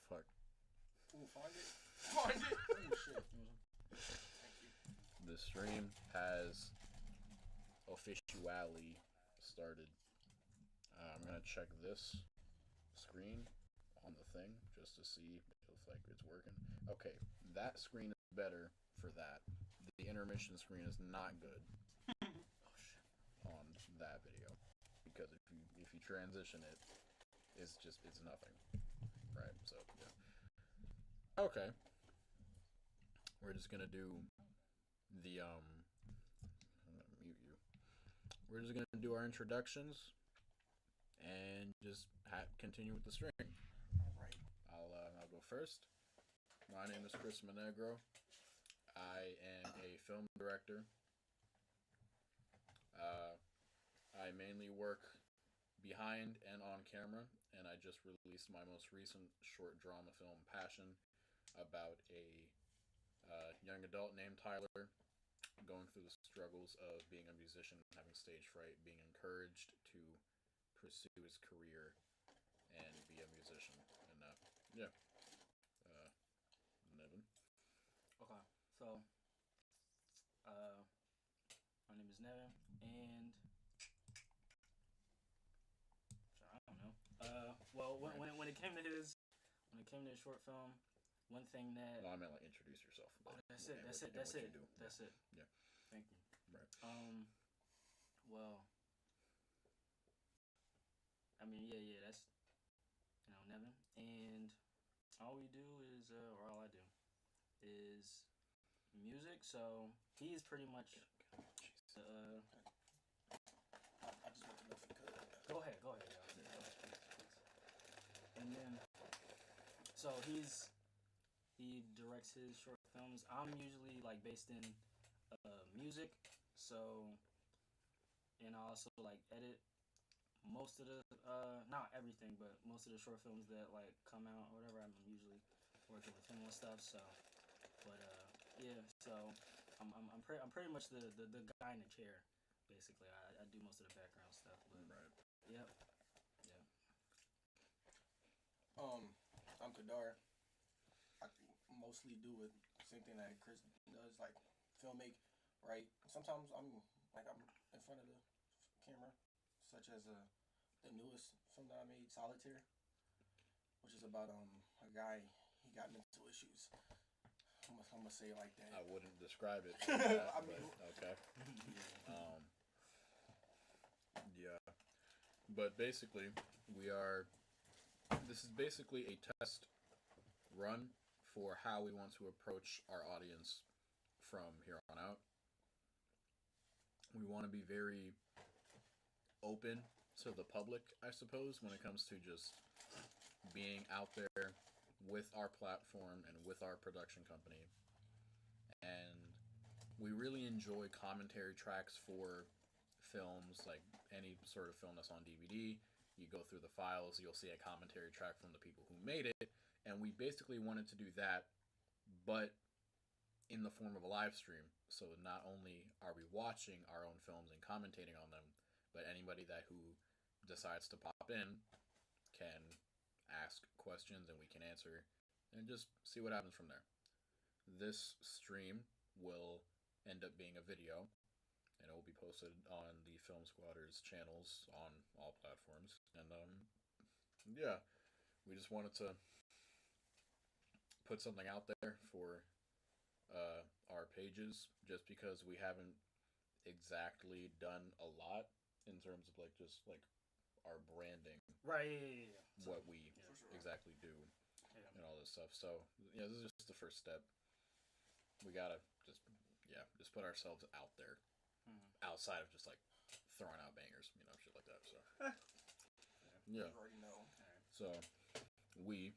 fuck. Ooh, find it. Find it. Oh shit. Thank you. The stream has officially started. I'm gonna check this screen on the thing just to see if like it's working. Okay, that screen is better for that. The intermission screen is not good on that video because if you transition it, it's nothing. Right. So yeah. Okay. We're just gonna do the I'm gonna mute you. We're just gonna do our introductions and just continue with the stream. All right. I'll go first. My name is Chris Monegro. I am a film director. I mainly work behind and on camera, and I just released my most recent short drama film, Passion, about a young adult named Tyler going through the struggles of being a musician, having stage fright, being encouraged to pursue his career and be a musician. And yeah, Nevin. Okay, so my name is Nevin, and I don't know. Well, when it came to his short film, one thing that No, I meant like introduce yourself. Oh, that's it. That's it. Yeah. Thank you. Right. Well, I mean, yeah, that's Nevin, and all we do is, or all I do, is music. So he's pretty much. I just want to know if you could. Go ahead. And then, so he directs his short films. I'm usually like based in music, so and I also like edit most of the not everything, but most of the short films that like come out or whatever. I'm usually working with him and stuff. So, but yeah, so I'm pretty much the guy in the chair, basically. I do most of the background stuff. But Right. Yep. I'm Kadar. I mostly do it same thing that Chris does, like filmmake, right? Sometimes I'm in front of the camera, such as the newest film that I made, Solitaire, which is about a guy, he got mental issues. I'm gonna say it like that. I wouldn't describe it like that, I mean, okay. Yeah. But basically, this is basically a test run for how we want to approach our audience from here on out. We want to be very open to the public, I suppose, when it comes to just being out there with our platform and with our production company. And we really enjoy commentary tracks for films, like any sort of film that's on DVD. You go through the files, you'll see a commentary track from the people who made it, and we basically wanted to do that, but in the form of a live stream. So not only are we watching our own films and commentating on them, but anybody who decides to pop in can ask questions and we can answer and just see what happens from there. This stream will end up being a video, and it will be posted on the Film Squatters channels on all platforms. And yeah, we just wanted to put something out there for our pages, just because we haven't exactly done a lot in terms of like just like our branding, Right. Yeah. what we exactly do, and all this stuff. So yeah, this is just the first step. We gotta just put ourselves out there, outside of just like throwing out bangers, shit like that. So yeah. You already know. So we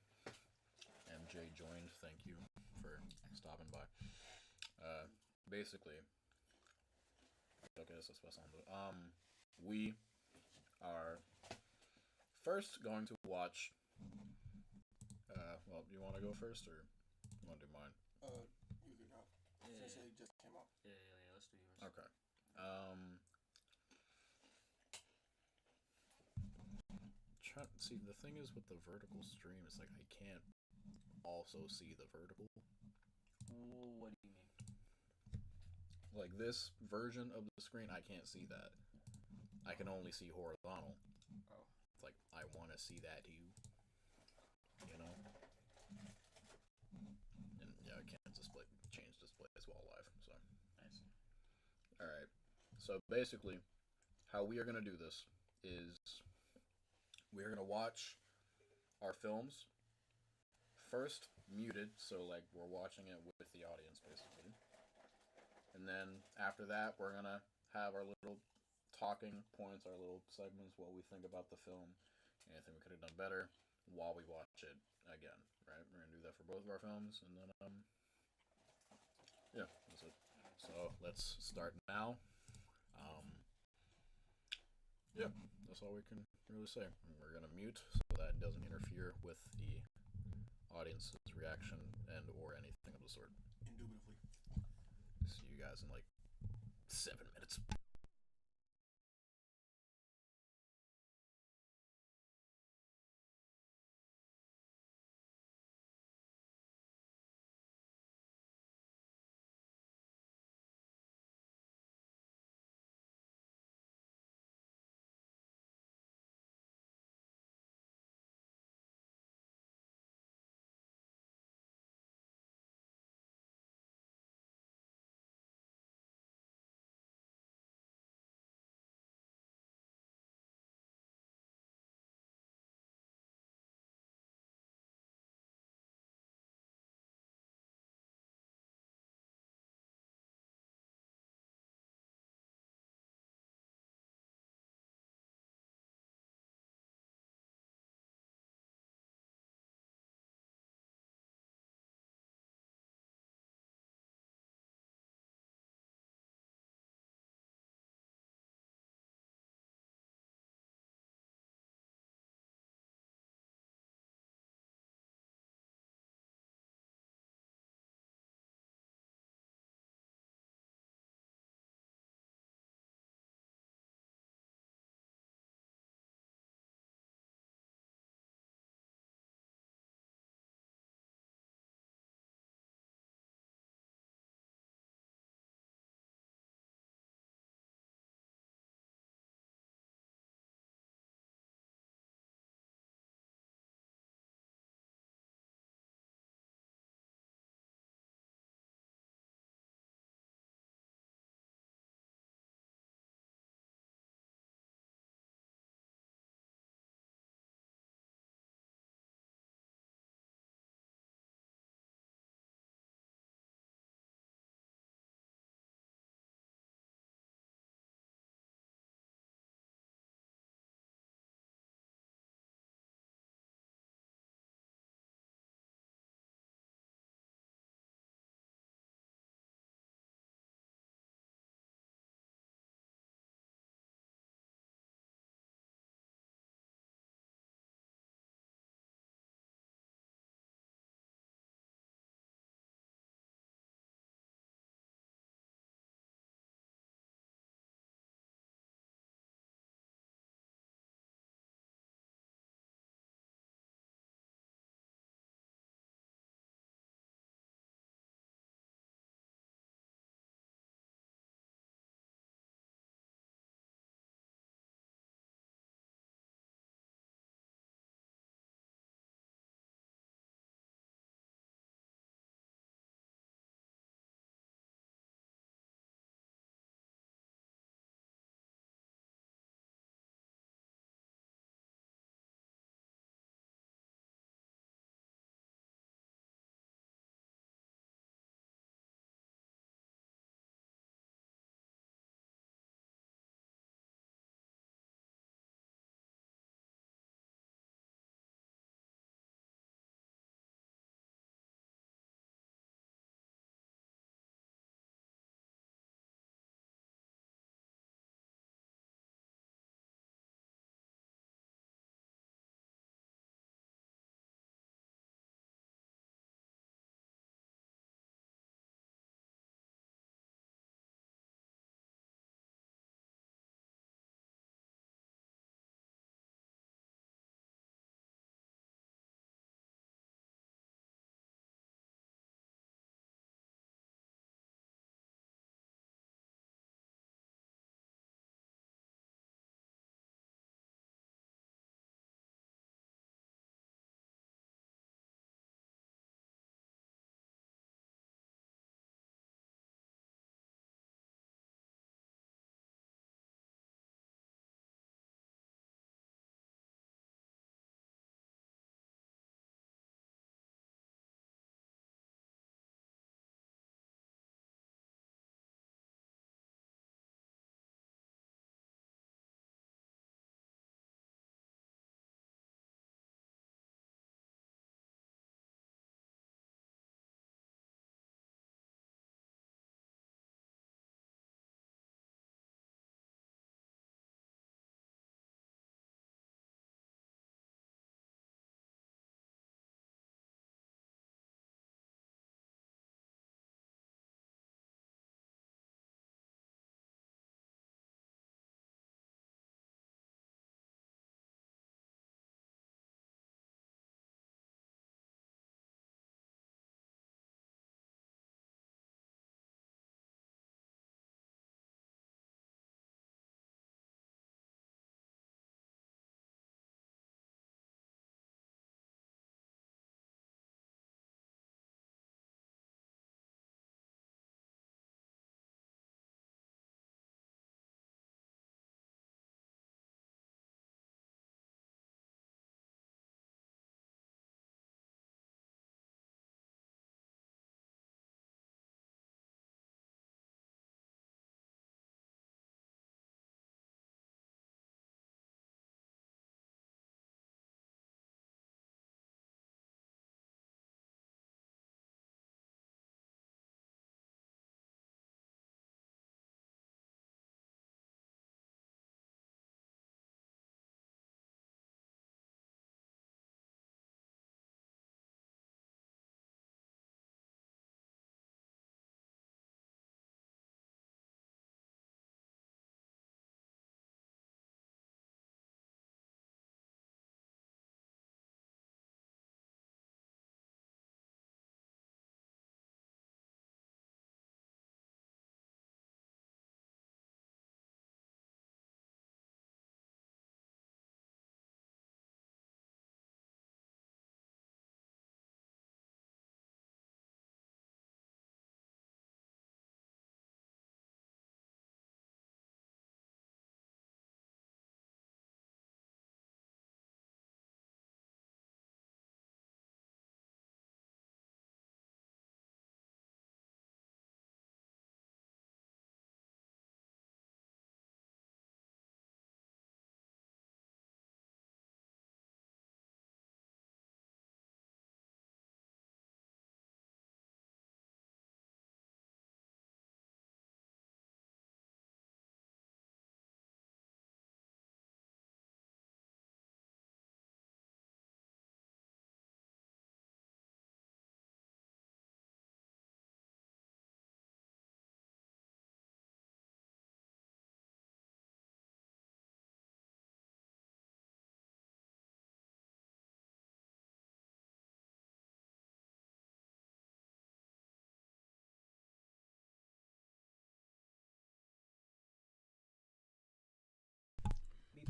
MJ joined. Thank you for stopping by. Basically, okay, let's pass on. We are first going to watch. Well, you want to go first, or you want to do mine? You can go. Since it just came out. Yeah. Let's do yours. Okay. trying. See, the thing is with the vertical stream, it's like I can't also see the vertical. What do you mean? Like this version of the screen, I can't see that. I can only see horizontal. Oh. It's like I want to see that hue, you know. And yeah, I can't change displays while live. So Nice. all right. So basically, how we are gonna do this is we are gonna watch our films first muted, so like we're watching it with the audience basically. And then after that, we're gonna have our little talking points, our little segments, what we think about the film, anything we could have done better while we watch it again. Right? We're gonna do that for both of our films, and then yeah, that's it. So let's start now. Um, yeah, that's all we can really say. We're gonna mute so that it doesn't interfere with the audience's reaction and or anything of the sort. Indubitably. See you guys in like 7 minutes.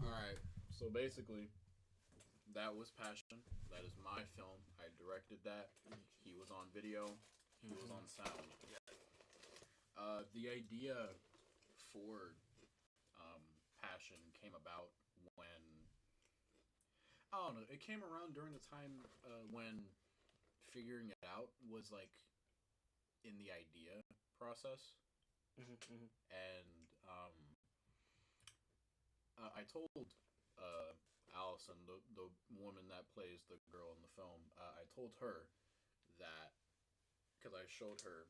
All right. So basically, that was Passion. That is my film. I directed that. He was on video. He was on sound. The idea for Passion came about when I don't know. It came around during the time when figuring it out was like in the idea process, and I told Allison, the woman that plays the girl in the film, I told her that because I showed her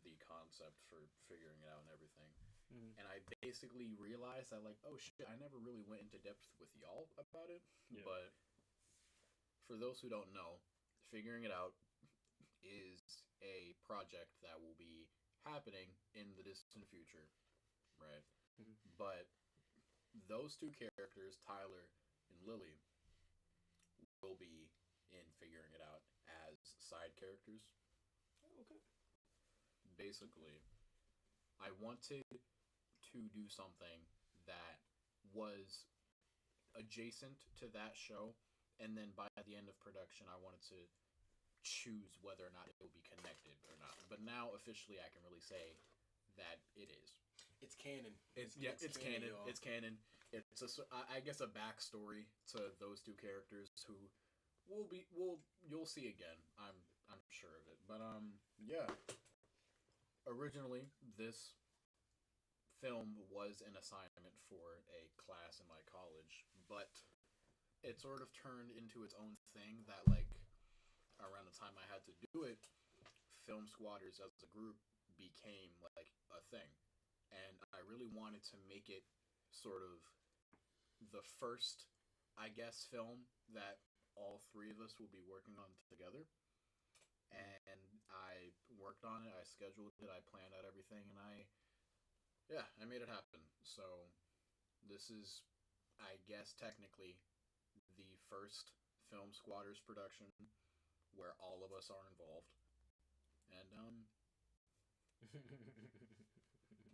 the concept for figuring it out and everything. And I basically realized that, like, oh shit, I never really went into depth with y'all about it. Yeah. But for those who don't know, figuring it out is a project that will be happening in the distant future, right? But those two characters, Tyler and Lily, will be in figuring it out as side characters. Okay. Basically, I wanted to do something that was adjacent to that show, and then by the end of production, I wanted to choose whether or not it will be connected or not. But now officially, I can really say that it is. It's canon. It's canon. Y'all. It's canon. It's I guess a backstory to those two characters who you'll see again. I'm sure of it. But yeah. Originally, this film was an assignment for a class in my college, but it sort of turned into its own thing that, like, around the time I had to do it, Film Squatters as a group became, like, a thing. And I really wanted to make it sort of the first, I guess, film that all three of us will be working on together. And I worked on it, I scheduled it, I planned out everything, and I made it happen. So this is, I guess, technically the first Film Squatters production where all of us are involved. And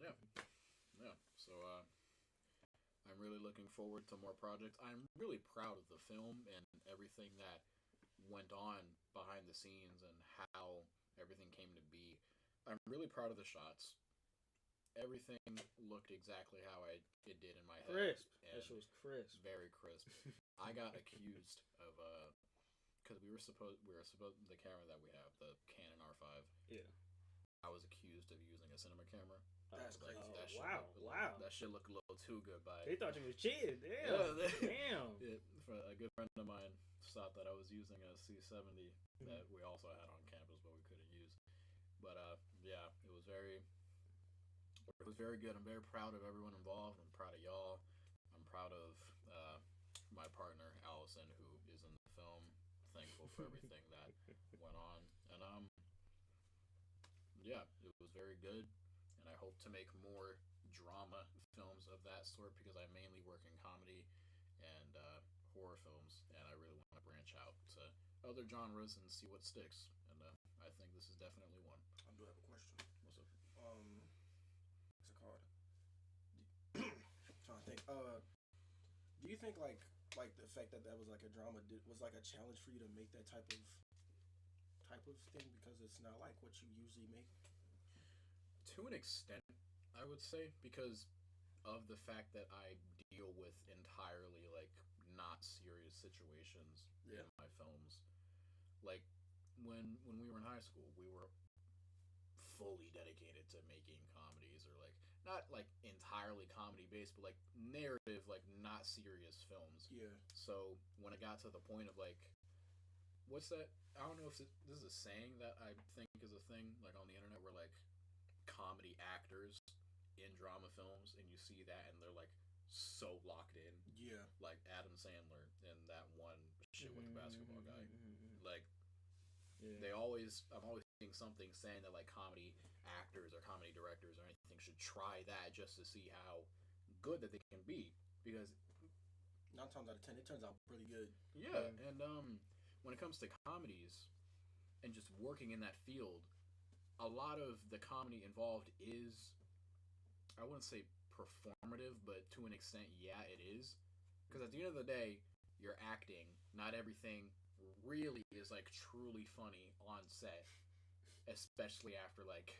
yeah. So I'm really looking forward to more projects. I'm really proud of the film and everything that went on behind the scenes and how everything came to be. I'm really proud of the shots. Everything looked exactly how it did in my head. Crisp. That shit was crisp. Very crisp. I got accused of because we were supposed the camera that we have, the Canon R5. Yeah. I was accused of using a cinema camera. That's crazy. That shit Wow. That shit looked a little too good by. They thought you was cheating. Damn. Damn. A good friend of mine thought that I was using a C70 that we also had on campus, but we couldn't use. But yeah, it was very good. I'm very proud of everyone involved. I'm proud of y'all. I'm proud of my partner Allison, who is in the film. Thankful for everything that went on, and yeah, it was very good. And I hope to make more drama films of that sort because I mainly work in comedy and horror films, and I really want to branch out to other genres and see what sticks. And I think this is definitely one. I do have a question. What's up? What's it called? Trying to think. Do you think like the fact that was like a drama was like a challenge for you to make that type of thing because it's not like what you usually make? To an extent, I would say, because of the fact that I deal with entirely like not serious situations in my films. Like when we were in high school, we were fully dedicated to making comedies, or like not like entirely comedy based, but like narrative, like not serious films. Yeah. So when it got to the point of like, what's that? I don't know if this is a saying that I think is a thing, like on the internet, where like comedy actors in drama films, and you see that, and they're like so locked in. Yeah. Like Adam Sandler in that one shit with the basketball guy. Like, I'm always seeing something saying that like comedy actors or comedy directors or anything should try that just to see how good that they can be, because 9 times out of 10 it turns out pretty good. Yeah, and when it comes to comedies and just working in that field, a lot of the comedy involved is, I wouldn't say performative, but to an extent, yeah, it is. because at the end of the day, you're acting. Not everything really is like truly funny on set, especially after like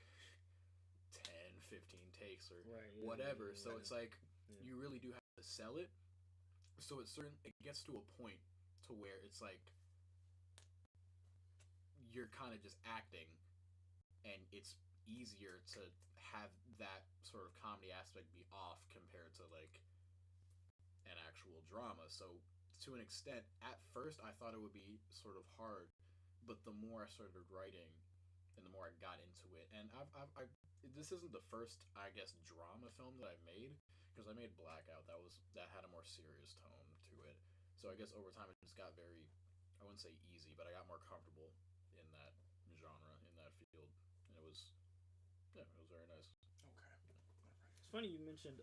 10, 15 takes or Right. Yeah, whatever. yeah, So yeah. it's like Yeah. you really do have to sell it. So it gets to a point to where it's like you're kind of just acting, and it's easier to have that sort of comedy aspect be off compared to like an actual drama. So to an extent, at first I thought it would be sort of hard, but the more I started writing, and the more I got into it, and this isn't the first, I guess, drama film that I made, because I made Blackout. That had a more serious tone to it. So I guess over time it just got very, I wouldn't say easy, but I got more comfortable in that genre, in that field, and it was very nice. Okay. It's funny you mentioned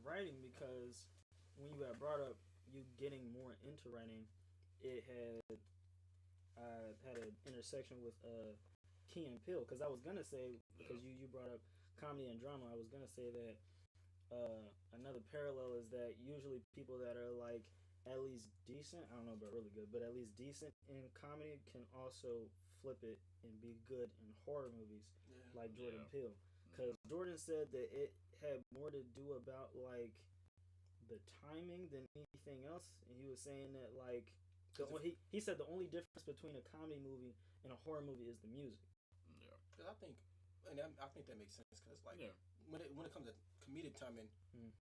writing, because when you had brought up you getting more into writing, it had an intersection with Key and Peele, because I was gonna say, because you brought up comedy and drama, I was gonna say that another parallel is that usually people that are like at least decent, I don't know about really good, but at least decent in comedy can also flip it and be good in horror movies, Yeah. like Jordan Yeah. Peele. Because Jordan said that it had more to do about like the timing than anything else, and he was saying that like he said the only difference between a comedy movie and a horror movie is the music. Yeah. Because I think, I think that makes sense. Because like Yeah. when it comes to comedic timing,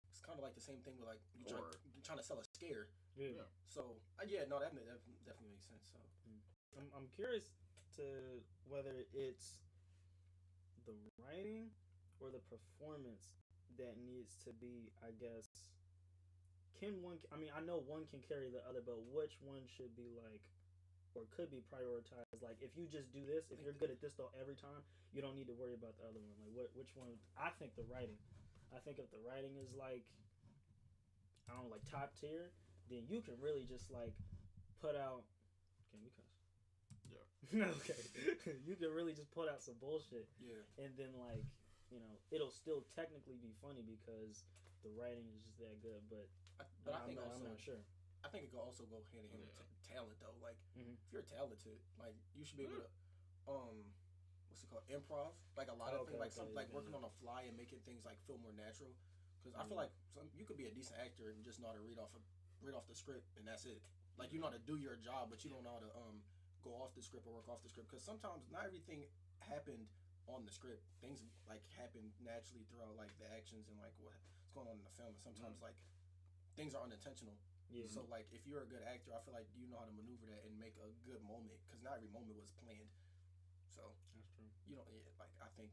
it's kind of like the same thing with like Or- trying to sell a scare. Yeah. Yeah. So yeah, no, that definitely makes sense. So I'm curious to whether it's the writing or the performance that needs to be, I guess. I mean, I know one can carry the other, but which one should be like, or could be prioritized? Like, if you just do this, if you're good at this though every time, you don't need to worry about the other one. Like, which one? I think the writing. I think if the writing is like, I don't know, like top tier, then you can really just like put out. Can we cuss? Yeah. Okay. You can really just put out some bullshit, yeah, and then like, it'll still technically be funny because the writing is just that good. But I'm not sure. I think it could also go hand in hand with talent though. Like Mhm. if you're talented, like you should be able to what's it called, improv. Like a lot of things, like something like working on a fly and making things like feel more natural. Because I feel like you could be a decent actor and just know how to read off the script, and that's it. Like you know how to do your job, but you don't know how to go off the script or work off the script. Because sometimes not everything happened on the script. Things like happen naturally throughout like the actions and like what's going on in the film. And sometimes like things are unintentional. Yeah. So like if you're a good actor, I feel like you know how to maneuver that and make a good moment, because not every moment was planned. So That's true. you know, yeah, like I think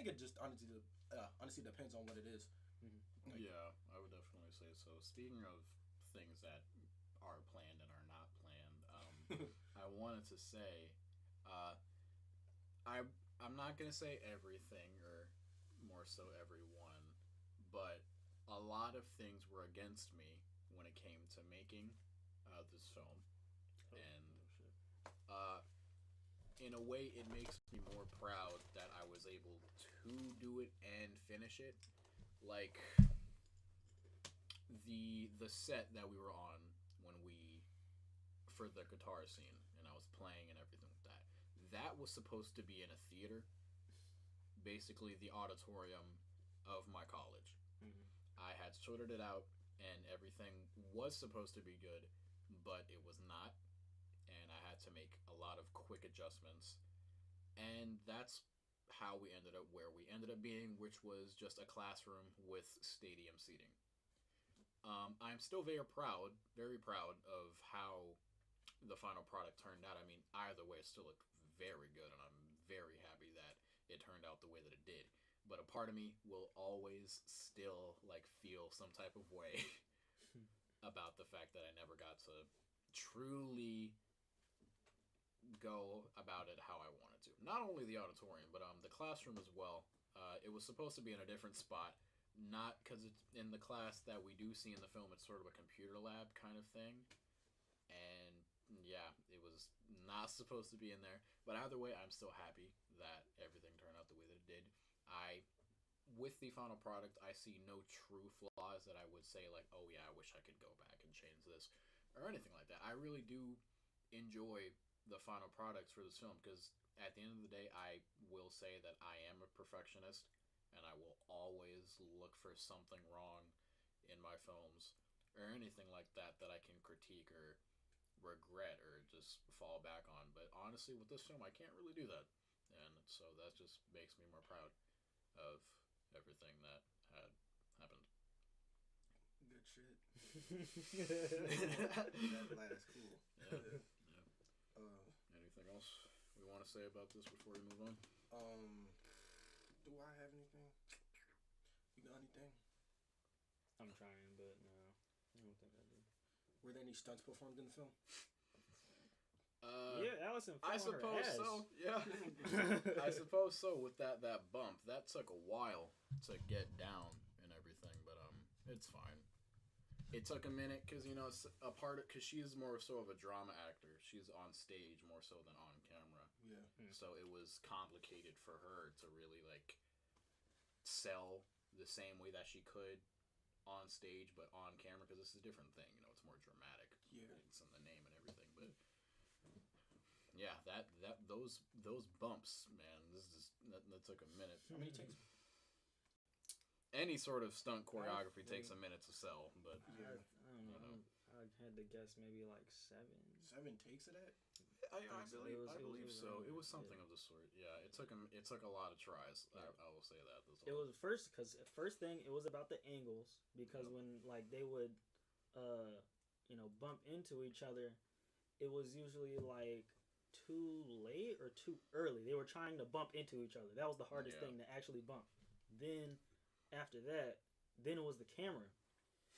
it just honestly depends on what it is. Mm-hmm. Like, yeah, I would definitely say so. Speaking of things that are planned and are not planned, I wanted to say, I'm not gonna say everything or more so everyone, but a lot of things were against me when it came to making this film, and in a way, it makes me more proud that I was able to do it and finish it. Like the set that we were on when we for the guitar scene, and I was playing and everything like that. That was supposed to be in a theater, basically the auditorium of my college. Mm-hmm. I had sorted it out, and everything was supposed to be good, but it was not, and I had to make a lot of quick adjustments, and that's how we ended up where we ended up being, which was just a classroom with stadium seating. I'm still very proud of how the final product turned out. I mean, either way, it still looked very good, and I'm very happy that it turned out the way that it did. But a part of me will always still like feel some type of way about the fact that I never got to truly go about it how I wanted to. Not only the auditorium, but the classroom as well. It was supposed to be in a different spot, not because it's in the class that we do see in the film. It's sort of a computer lab kind of thing, and yeah, it was not supposed to be in there. But either way, I'm still happy that everything turned out the way that it did. I with the final product, I see no true flaws that I would say like, oh yeah, I wish I could go back and change this or anything like that. I really do enjoy the final products for this film because at the end of the day, I will say that I am a perfectionist and I will always look for something wrong in my films or anything like that that I can critique or regret or just fall back on. But honestly, with this film, I can't really do that, and so that just makes me more proud of everything that had happened. Good shit. That last cool. Yeah. Yeah. Anything else we want to say about this before we move on? Do I have anything? You got anything? I'm trying, but no, I don't think I do. Were there any stunts performed in the film? Yeah, Allison fell I on her suppose ass. so. Yeah, I suppose so. With that bump, that took a while to get down and everything, but it's fine. It took a minute because it's a part of because she's more so of a drama actor. She's on stage more so than on camera. Yeah. So it was complicated for her to really like sell the same way that she could on stage, but on camera because it's a different thing. It's more dramatic. Yeah. It's in the name and everything, but. Yeah, those bumps, man. That took a minute. How many takes? Any sort of stunt choreography takes a minute to sell, but I don't know. I had to guess maybe like 7. 7 takes of that? I believe was so. around It was that, something yeah. of the sort. Yeah, it took a lot of tries. I will say that. It was first thing it was about the angles because when like they would, bump into each other, it was usually like too late or too early. They were trying to bump into each other. That was the hardest thing to actually bump. Then after that, then it was the camera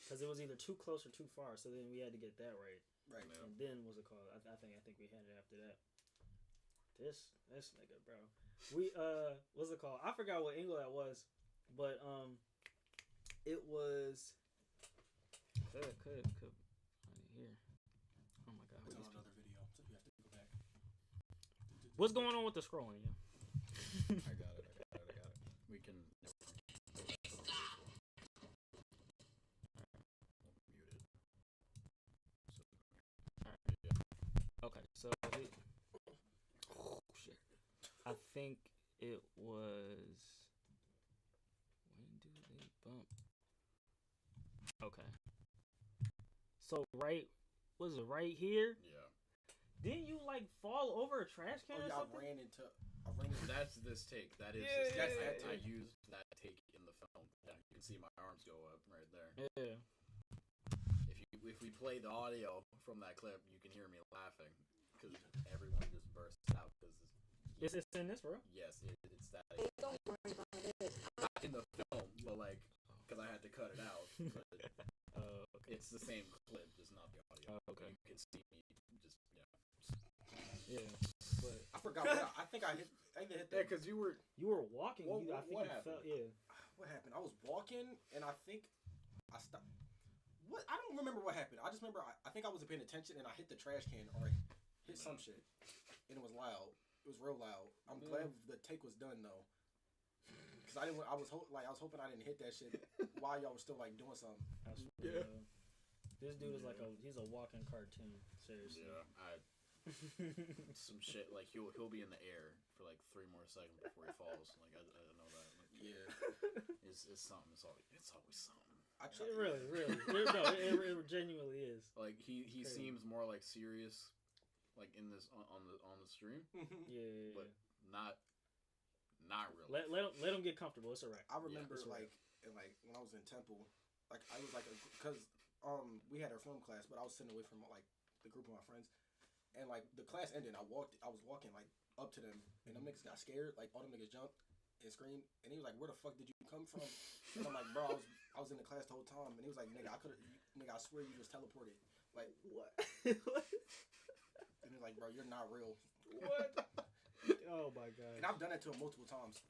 because it was either too close or too far. So then we had to get that right. Right. Yeah. And then what's it called? I think we had it after that. This nigga, bro. We what's it called? I forgot what angle that was, but it was could here. Oh my god. It's on another video, so you have to go back. What's going on with the scrolling? Yeah. I got it. We can. Mute it. Okay, so shit. I think it was. When do they bump? Okay. So was it right here? Yeah. Didn't you like fall over a trash can or I something? ran into. That's this take. That is. Yeah, this take. yeah. I used that take in the film. Yeah, you can see my arms go up right there. Yeah. If we play the audio from that clip, you can hear me laughing because everyone just bursts out because It's in this, bro. yes, it's that. Not in the film, but like because I had to cut it out. But Okay. it's the same clip, just not the audio. Okay. You can see me just Yeah. But I forgot what I think I hit. I even hit yeah, that. because you were. you were walking. What- I think what you happened? fell. Yeah. What happened? I was walking, and I think I stopped. What? I don't remember what happened. I just remember I think I wasn't paying attention, and I hit the trash can or hit some shit, and it was loud. It was real loud. I'm glad the take was done though, because I didn't. I was hoping I didn't hit that shit while y'all was still like doing something. I swear, Yeah. This dude is like he's a walking cartoon. Seriously. Yeah, some shit like he'll be in the air for like 3 more seconds before he falls. Like I know that. Like, Yeah, it's something. It's always something. I It tried. really. It genuinely is. Like he Crazy. seems more like serious, like in this on the stream, Yeah. but not really. Let him get comfortable. It's alright. I remember it's like when I was in Temple, like I was like because we had our film class, but I was sitting away from like the group of my friends, and like the class ended. I was walking like up to them, and them niggas got scared. Like all them niggas jumped and screamed, and he was like, "Where the fuck did you come from?" And I'm like, "Bro, I was in the class the whole time." And he was like, "Nigga, I swear you just teleported." Like What? and he was like, "Bro, you're not real." What? Oh my god. And I've done it to him multiple times.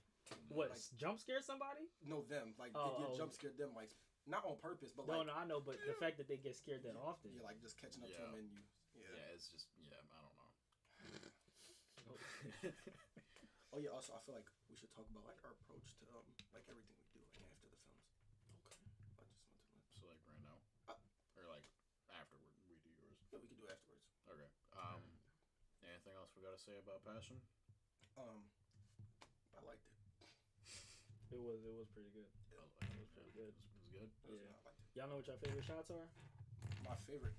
What? Like, Jump scare somebody? no, them like Oh, you oh. jump scared them like not on purpose, but No, like I know, but the fact that they get scared that often. you're like just catching up to Yeah. them and you. Yeah, it's just I don't know. Oh yeah. Also, I feel like we should talk about like our approach to like everything we do. anything else we gotta say about Passion? I liked it. It was pretty good. It was pretty good. It was good. Yeah. I liked it. Y'all know what your favorite shots are? My favorite.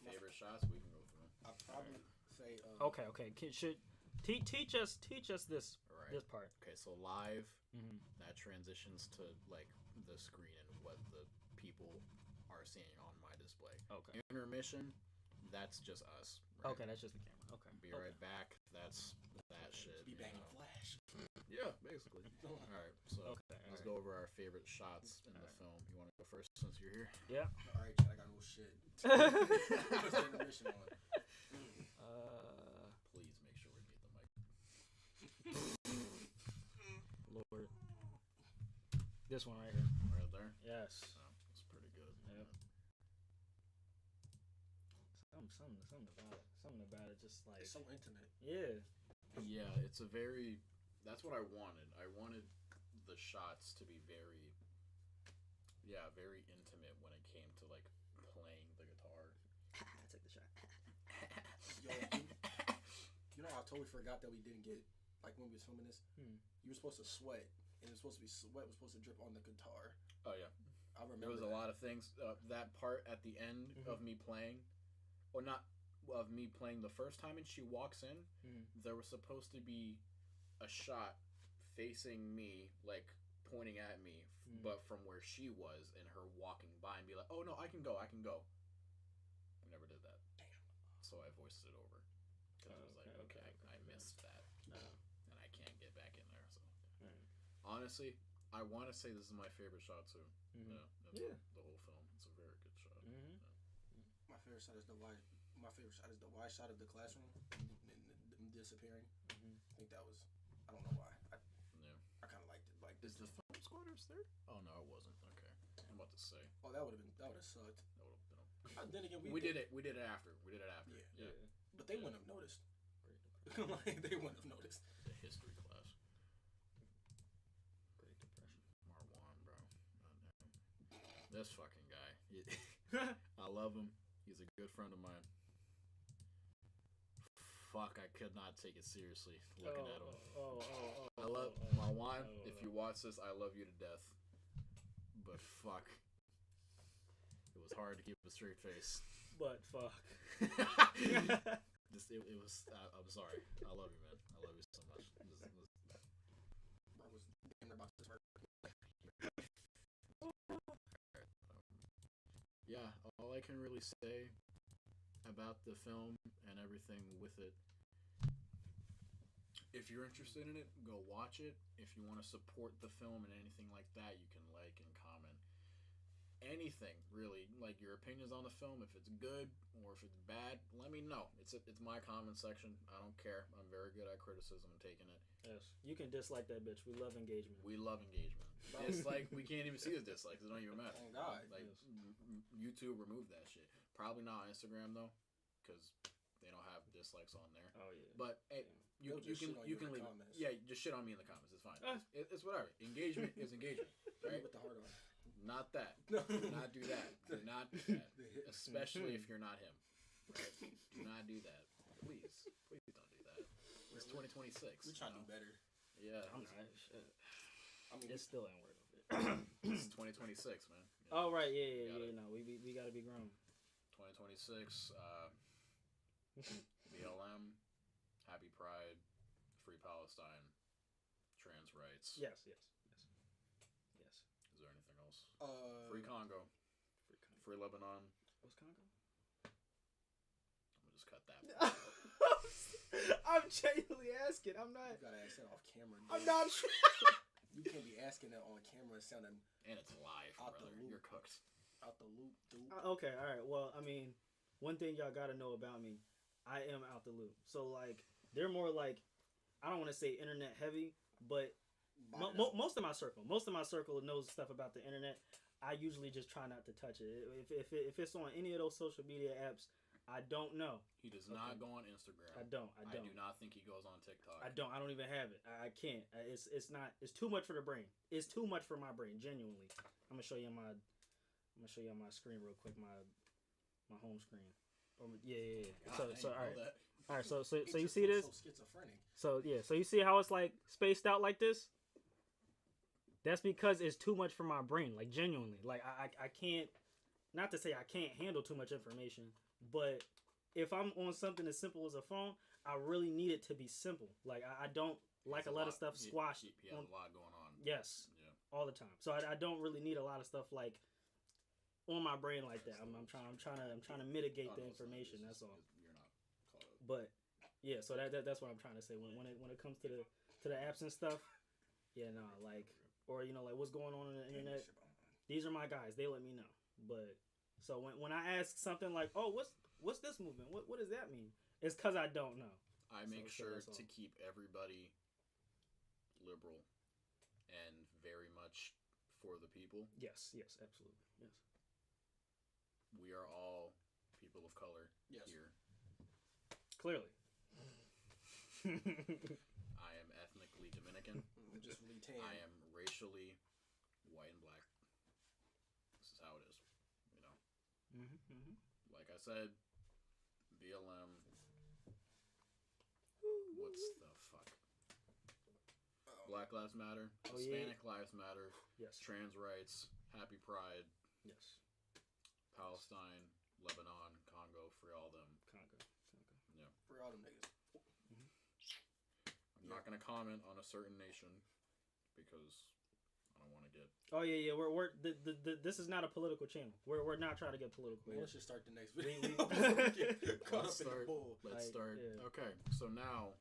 Favorite shots? We can go through them. I'd probably say. Okay. Should teach us this Right. this part. Okay, so live, Mm-hmm. that transitions to like the screen and what the people are seeing on my display. Okay. Intermission, that's just us. Right? Okay, that's just the camera. Okay. Be right back. That's that shit. Be you banging know. Flash. Yeah, basically. All right, so Okay. let's alright. go over our favorite shots in the film. You want to go first since you're here? Yeah. All right, Chad, I got no shit. What's the intermission on? Please make sure we get the mic. Lord. This one right here. Right there. Yes. Oh, it's pretty good. Yep. Something about it. Something about it. Just like It's so intimate. yeah. Yeah, it's a very. That's what I wanted. I wanted the shots to be very. Yeah, very intimate when it came to like playing the guitar. I took the shot. Yo, you know, I totally forgot that we didn't get like when we was filming this. You were supposed to sweat, and it was supposed to be sweat was supposed to drip on the guitar. Oh yeah, I remember. there was a lot of things. That part at the end of me playing, or not of me playing the first time, and she walks in. There was supposed to be a shot facing me, like pointing at me, but from where she was, and her walking by and be like, "Oh no, I can go. We never did that. Damn. So I voiced it over because it was like, okay, I missed that, and I can't get back in there. So honestly, I want to say this is my favorite shot too. Yeah. The whole film. It's a very good shot. My favorite shot is the wide. My favorite shot is the wide shot of the classroom and them disappearing. I think that was. I don't know why. I kind of liked it. Like, Is the film squatters there? Oh no, it wasn't. Okay, I'm about to say oh, that would have sucked. that would have been. Then again, We did it. We did it after. Yeah. Yeah. But they wouldn't have noticed. Like, they wouldn't have noticed. The history class. Great Depression. Marwan, bro. Goddamn. This fucking guy. I love him. He's a good friend of mine. Fuck, I could not take it seriously looking at him. I love Marwan. If you watch this, I love you to death. But fuck, it was hard to keep a straight face. But fuck. It was. I'm sorry. I love you, man. I love you so much. Bro was damn near about to start. Yeah, all I can really say about the film and everything with it. If you're interested in it, go watch it. If you want to support the film and anything like that, you can like and comment. Anything really, like your opinions on the film. If it's good or if it's bad, let me know. It's my comment section. I don't care. I'm very good at criticism and taking it. Yes. You can dislike that bitch. We love engagement. We love engagement. Dislike, we can't even see the dislikes. It don't even matter. Thank God. Like Yes. YouTube removed that shit. Probably not on Instagram though, because they don't have dislikes on there. Oh yeah. But hey, you They'll just can shit on you you can in the leave. comments. Yeah, just shit on me in the comments. It's fine. It's whatever. Engagement is engagement, right? With the heart on. Not that. No. Do not do that. Do not do that. Especially if you're not him. Right? Do not do that. Please don't do that. It's 2026. We trying to do better. Yeah. I'm not. Shit. I mean, It still ain't worth it. It's 2026, man. You Oh know, right, yeah. No, we gotta be grown. 2026. BLM. Happy Pride. Free Palestine. Trans rights. Yes. Is there anything else? uh, Free Congo. Free Lebanon. What's Congo? I'm gonna just cut that. I'm genuinely asking. I'm not. you gotta ask that off camera. I'm dude. not. You can't be asking that on camera sounding And it's live, Out the brother. loop. You're cooked. out the loop, dude. Okay, all right. Well, I mean, one thing y'all gotta know about me, I am out the loop. So like, they're more like, I don't want to say internet heavy, but most of my circle knows stuff about the internet. I usually just try not to touch it. If it's on any of those social media apps, I don't know. He does not go on Instagram. I don't. I do not think he goes on TikTok. I don't even have it. I can't. It's not. It's too much for the brain. It's too much for my brain. Genuinely. I'm gonna show you my screen real quick. My home screen. Yeah. So all right. All right, so Makes you you see feel this? So schizophrenic. So yeah, so you see how it's like spaced out like this? That's because it's too much for my brain. Like genuinely, like I can't. Not to say I can't handle too much information, but if I'm on something as simple as a phone, I really need it to be simple. Like I don't like a lot of stuff squashed. He has a lot going on. Yes, Yeah. all the time. So I don't really need a lot of stuff like on my brain like that. I'm trying to mitigate the information. That's all. You're not caught up. But yeah, so that's what I'm trying to say. When it comes to the apps and stuff, yeah, no, like or like what's going on the internet. These are my guys. They let me know. But so when I ask something like, oh, what's this movement? What does that mean? It's because I don't know. I make sure that's all. to keep everybody liberal and very much for the people. Yes, absolutely. Yes. We are all people of color Yes. here. Clearly. I am ethnically Dominican. Just really tan. I am racially white and black. This is how it is, you know. Like I said, BLM. What's the fuck? Black Lives Matter. Oh, Hispanic Lives Matter. Yes. Trans rights. Happy Pride. Yes. Palestine. Lebanon. Congo. Free all them. Congo. Yeah. For all them niggas. I'm not gonna comment on a certain nation because I don't want to get. Oh yeah. We're this is not a political channel. We're not trying to get political. Man, let's just start the next video. Caught Let's up in the start. bull. Let's start. Yeah. Okay, so now,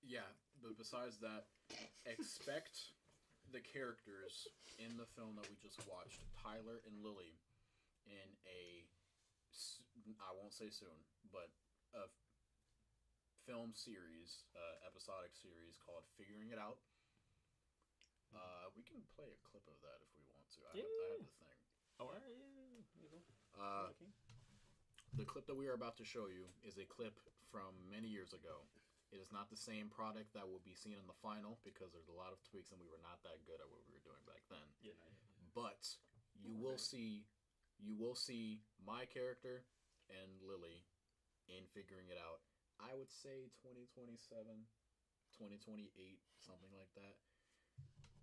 yeah. But besides that, expect the characters in the film that we just watched, Tyler and Lily, in I won't say soon, but a film series, episodic series called Figuring It Out. We can play a clip of that if we want to. I have the thing. All right. Yeah. Okay. The clip that we are about to show you is a clip from many years ago. It is not the same product that will be seen in the final because there's a lot of tweaks and we were not that good at what we were doing back then. Yeah. But you will see my character and Lily in Figuring It Out. I would say 2027, 2028, something like that.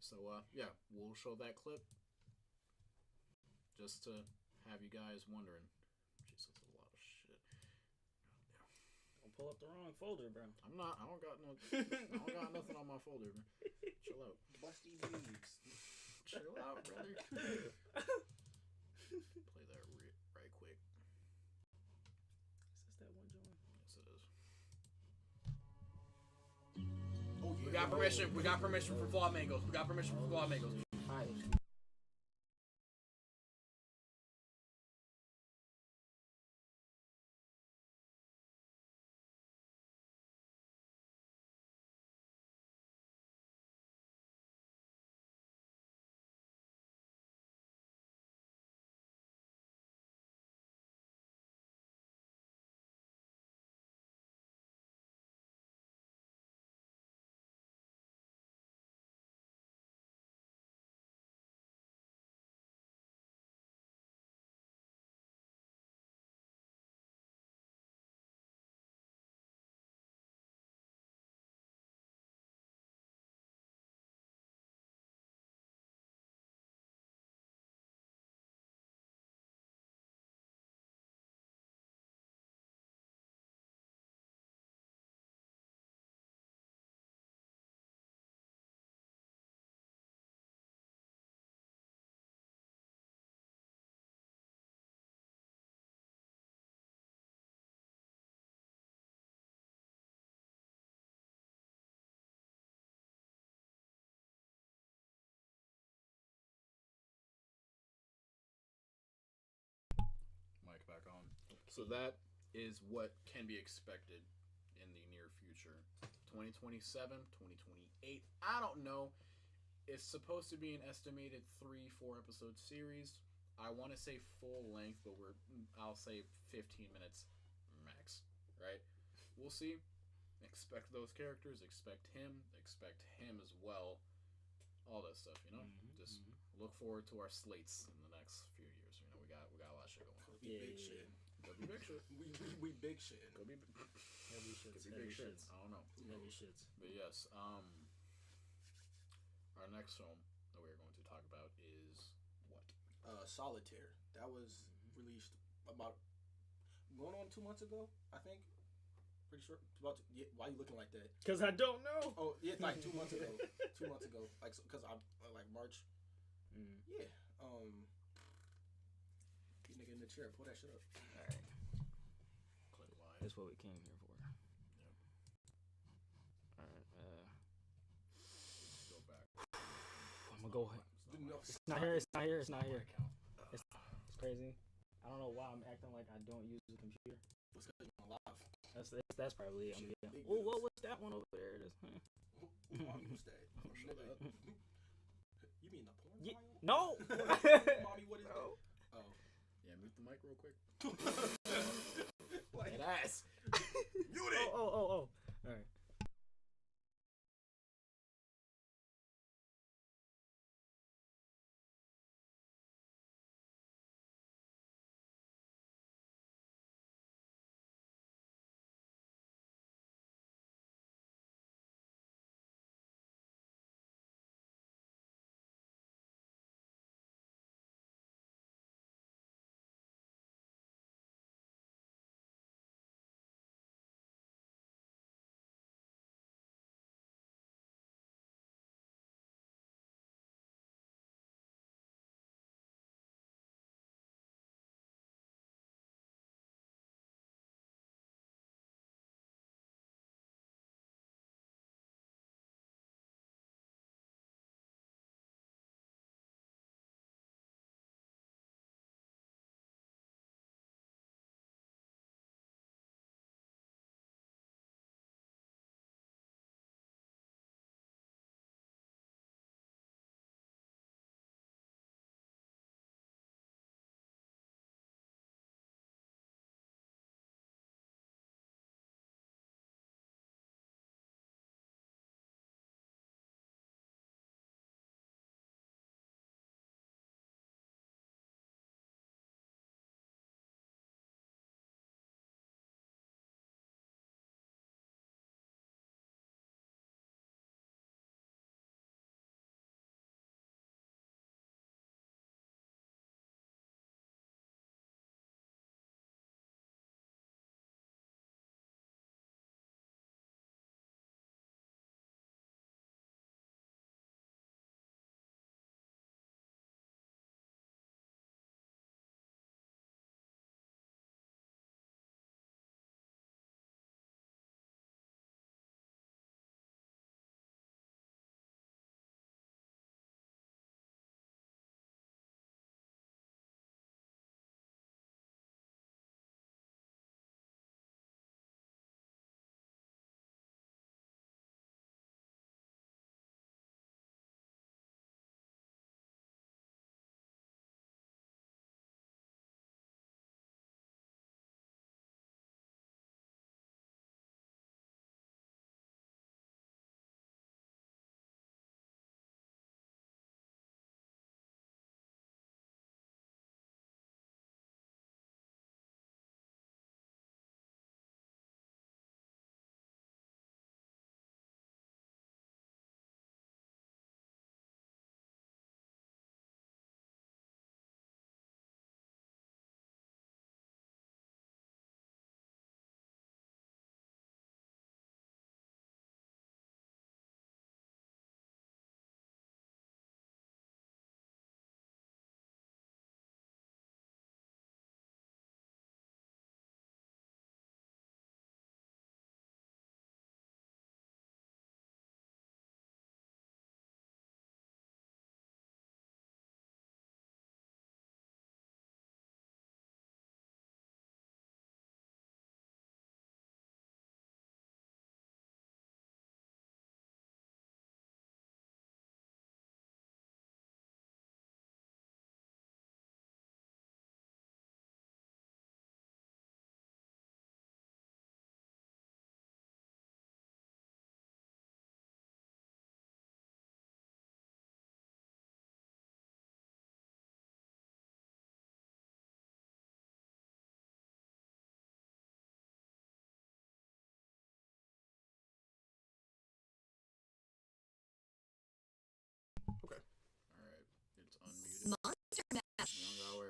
So yeah, we'll show that clip just to have you guys wondering. Jeez, that's a lot of shit. Don't pull up the wrong folder, bro. I'm not. I don't got nothing on my folder. Man. Chill out. Busty Weeds. Chill out, brother. Play that right quick. Is this that one, John? Yes, it is. Oh, yeah. We got permission. We got permission for Flawed Mangoes. We got permission for Flawed Mangoes. All right. Mic back on. So that is what can be expected in the near future. 2027, 2028. I don't know. It's supposed to be an estimated 3-4 episode series. I want to say full length, but I'll say 15 minutes max, right? We'll see. Expect those characters, expect him as well. All that stuff, you know? Just look forward to our slates in the next few years. You know, we got a lot of shit going on. Big shit. Go be big shit. We big shit. Go be. Heavy shits. Could be big shits. I don't know. Heavy shits. But yes, our next film that we're going to talk about is what? Solitaire. That was released about going on 2 months ago, I think. Pretty sure. Yeah, why are you looking like that? Because I don't know. Oh, yeah, like 2 months ago. 2 months ago, like because I'm like March. Yeah. You nigga in the chair, pull that shit up. All right. Click wide. That's what we came here for. Yep. All right. Go back. I'm gonna go ahead. No, It's not here. It's not here. It's not here. Count. It's crazy. I don't know why I'm acting like I don't use the computer. It's because you're alive. That's probably it. Shit, Yeah. big Oh, news. what's that one over there? It is. Mommy, what's that? Nigga, you mean the porn? Ye- file? No. Mommy, what is that? Oh. Yeah, mute the mic real quick. Like, That ass. mute it! Oh. All right.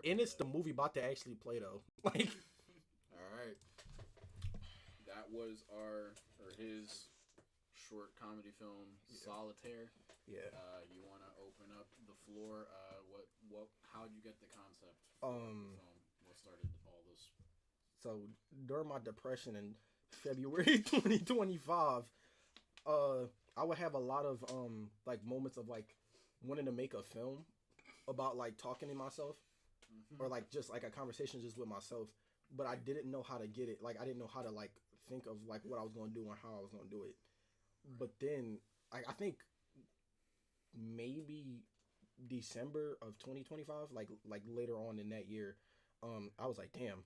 And it's the movie about to actually play though. Like, All right. That was his short comedy film Solitaire. yeah. You want to open up the floor? How'd you get the concept for the film? What started all this? So during my depression in February 2025, I would have a lot of like moments of like wanting to make a film about like talking to myself, or like just like a conversation just with myself, but I didn't know how to get it. Like I didn't know how to like think of like what I was gonna do and how I was gonna do it. But then I think maybe December of 2025, like later on in that year, I was like, damn.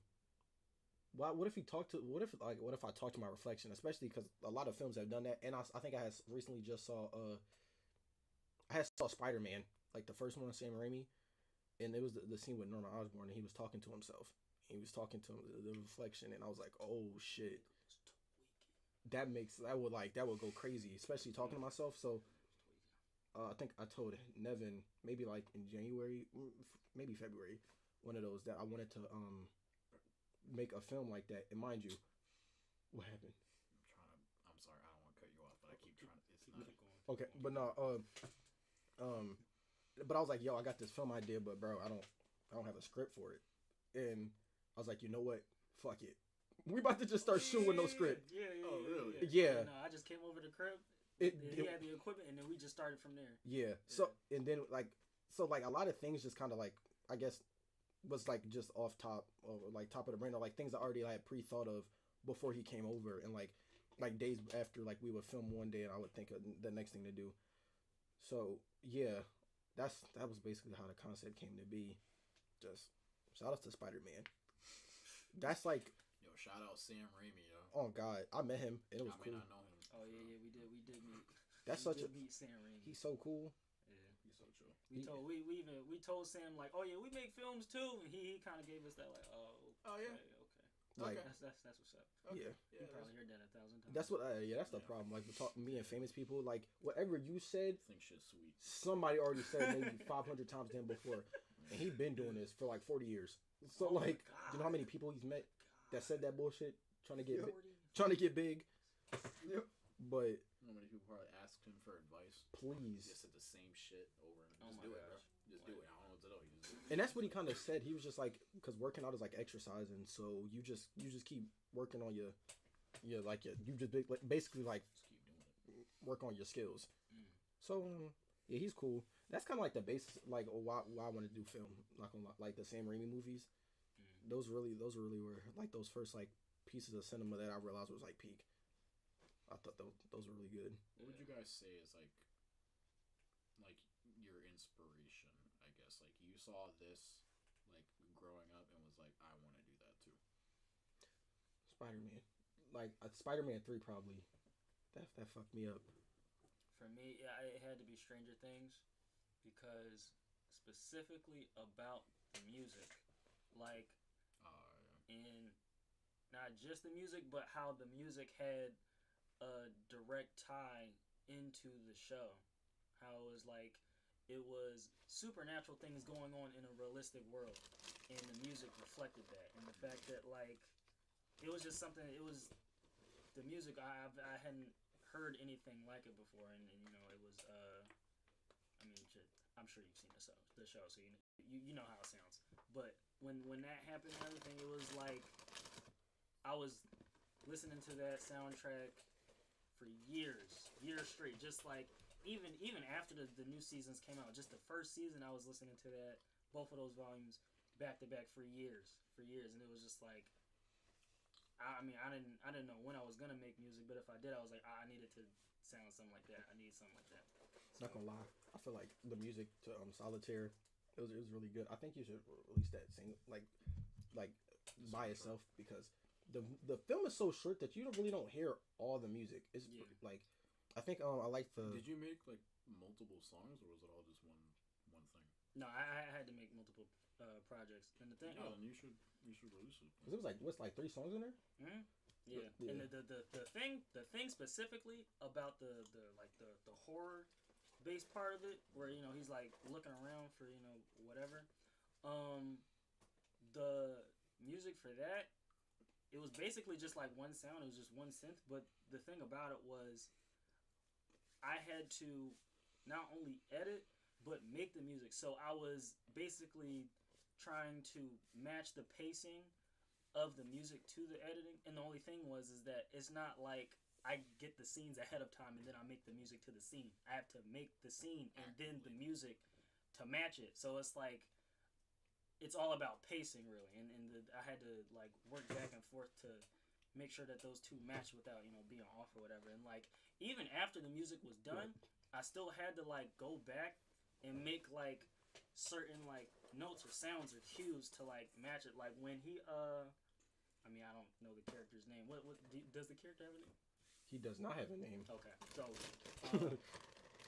What if I talk to my reflection, especially because a lot of films have done that, and I think I had recently just saw Spider-Man, like the first one, Sam Raimi, and it was the scene with Norman Osborn, and he was talking to himself. He was talking to the reflection, and I was like, oh shit, that would go crazy, especially talking to myself. So I think I told Nevin maybe like in January, maybe February, one of those, that I wanted to make a film like that. And mind you, what happened? I'm sorry, I don't want to cut you off, but I keep trying to. It's not going. Okay, but no, but I was like, yo, I got this film idea, but bro, I don't have a script for it. And I was like, you know what? Fuck it. We about to just start shooting with no script. Yeah. Oh, really? Yeah. No, I just came over to the crib. He had the equipment, and then we just started from there. Yeah. So and then like a lot of things just kind of like, I guess, was like just off top, or like top of the brain, or like things I already had pre-thought of before he came over, and like days after, like we would film one day and I would think of the next thing to do. So yeah, that was basically how the concept came to be. Just shout out to Spider-Man. That's like, Yo, shout out Sam Raimi, yo. oh god, I met him and it was I cool. mean, I know him. Oh yeah, we did meet. That's we such did a meet Sam Raimi. he's so cool. Yeah. He's so chill. We told Sam like, oh yeah, we make films too, and he kind of gave us that like, Oh, yeah? okay. Like, Okay. That's what's up. yeah. You probably heard that 1,000 times. That's what. That's the problem. Like me and famous people, like whatever you said, I think shit's sweet. somebody already said maybe 500 times to him before, and he's been doing this for like 40 years. So Oh my like, God. you know how many people he's met that said that bullshit, trying to get Yep. big. Yep. But How many people probably asked him for advice? please, Just said the same shit over and Oh just my do it, bro. gosh. Just do it. I don't know what to tell you. Just do it. and that's what he kind of said. He was just like, because working out is like exercising, so you just keep working on you just basically like Just keep doing it. work on your skills. Mm. So yeah, he's cool. That's kind of like the basis, like why I want to do film, like the Sam Raimi movies. Mm. Those really were like those first like pieces of cinema that I realized was like peak. I thought those were really good. What would you guys say is like your inspiration? I guess like you saw this like growing up and was like, I want to do that too. Spider-Man, like Spider-Man 3 probably. That fucked me up. For me, yeah, it had to be Stranger Things, because specifically about the music, like, and not just the music, but how the music had a direct tie into the show. How it was like, it was supernatural things going on in a realistic world, and the music reflected that. And the fact that like, it was just something. It was the music. I hadn't heard anything like it before, and you know, it was. I mean, shit, I'm sure you've seen the show, so you know how it sounds. But when that happened and everything, it was like I was listening to that soundtrack for years straight. Just like even after the new seasons came out, just the first season, I was listening to that, both of those volumes back to back for years, and it was just like. I mean, I didn't know when I was gonna make music, but if I did, I was like, I needed to sound something like that. I need something like that. So, Not gonna lie, I feel like the music to Solitaire, it was really good. I think you should release that single like by itself, because the film is so short that you really don't hear all the music. It's like, I think I like the. Did you make like multiple songs, or was it all just one thing? No, I had to make multiple projects, and the thing. Yeah, then you should release it. Cause it was like 3 songs in there. Mm-hmm. Yeah. And the thing specifically about the horror bass part of it, where he's like looking around for whatever. The music for that, it was basically just like one sound. It was just one synth. But the thing about it was, I had to not only edit but make the music. So I was basically trying to match the pacing of the music to the editing. And the only thing is that it's not like I get the scenes ahead of time and then I make the music to the scene. I have to make the scene and then the music to match it. So it's like, it's all about pacing, really, and I had to like work back and forth to make sure that those two match without being off or whatever. And like even after the music was done, I still had to like go back and make like certain like notes or sounds or cues to like match it. Like when he I mean I don't know the character's name. What does the character have a name? He does not have a name. Okay, so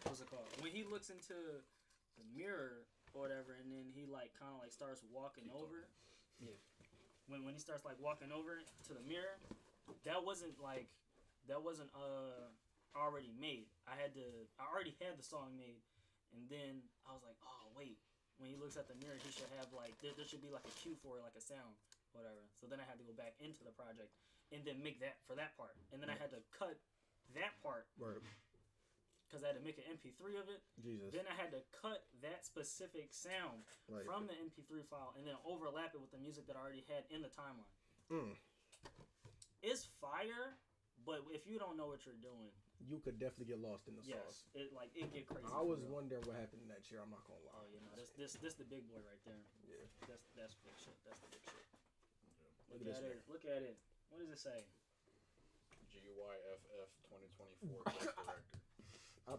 what's it called? When he looks into the mirror or whatever, and then he like kind of like starts walking over. Yeah. When he starts like walking over to the mirror, that wasn't already made. I already had the song made, and then I was like, oh wait, when he looks at the mirror, he should have like there should be like a cue for it, like a sound, whatever. So then I had to go back into the project and then make that for that part, and then I had to cut that part. Right. Because I had to make an MP3 of it. Jesus. Then I had to cut that specific sound from the MP3 file and then overlap it with the music that I already had in the timeline. It's fire, but if you don't know what you're doing, you could definitely get lost in the sauce. It get crazy. I was wondering what happened in that chair. I'm not gonna lie. Oh this the big boy right there. Yeah. That's big shit. That's the big shit. Yeah. Look at it. Look at it. What does it say? GYFF 2024 Best Director. I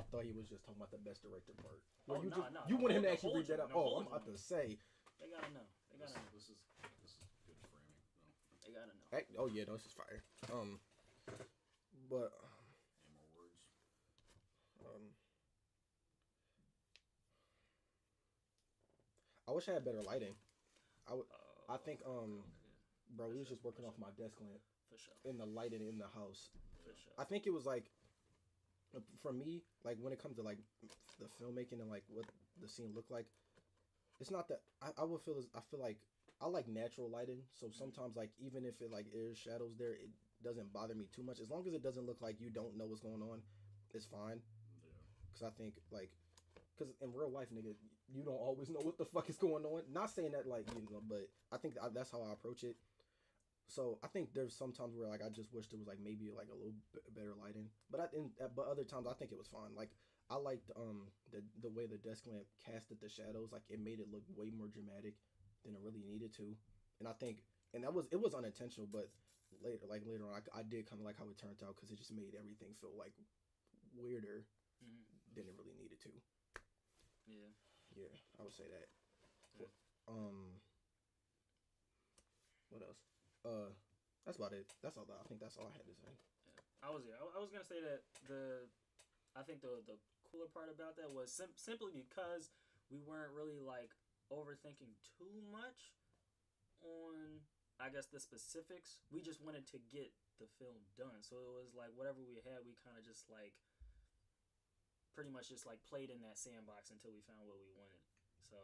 thought he was just talking about the best director part. Oh, you want him to actually read hold that out? you, Oh, hold I'm about to say. They gotta know. This is good framing. No. They gotta know. Oh yeah, no, this is fire. But Any more words? I wish I had better lighting. I think bro, we was sure, just working for off my desk lamp For sure. in the lighting in the house. For sure. I think it was like, for me, like when it comes to like the filmmaking and like what the scene looked like, it's not that I feel like I like natural lighting. So sometimes like even if it like is shadows there, it doesn't bother me too much as long as it doesn't look like you don't know what's going on. It's fine. Yeah. Cause I think like, cause in real life, nigga, you don't always know what the fuck is going on. Not saying that like but I think that's how I approach it. So I think there's some times where like I just wish there was like maybe like a little bit better lighting, but but other times I think it was fine. Like I liked the way the desk lamp casted the shadows. Like it made it look way more dramatic than it really needed to, and I think it was unintentional, but later on I did kind of like how it turned out because it just made everything feel like weirder than it really needed to. Yeah, I would say that. Yeah. What else? That's about it. That's all. I think that's all I had to say. Yeah. I was gonna say that I think the cooler part about that was simply because we weren't really like overthinking too much on I guess the specifics. We just wanted to get the film done, so it was like whatever we had, we kind of just like pretty much just like played in that sandbox until we found what we wanted. So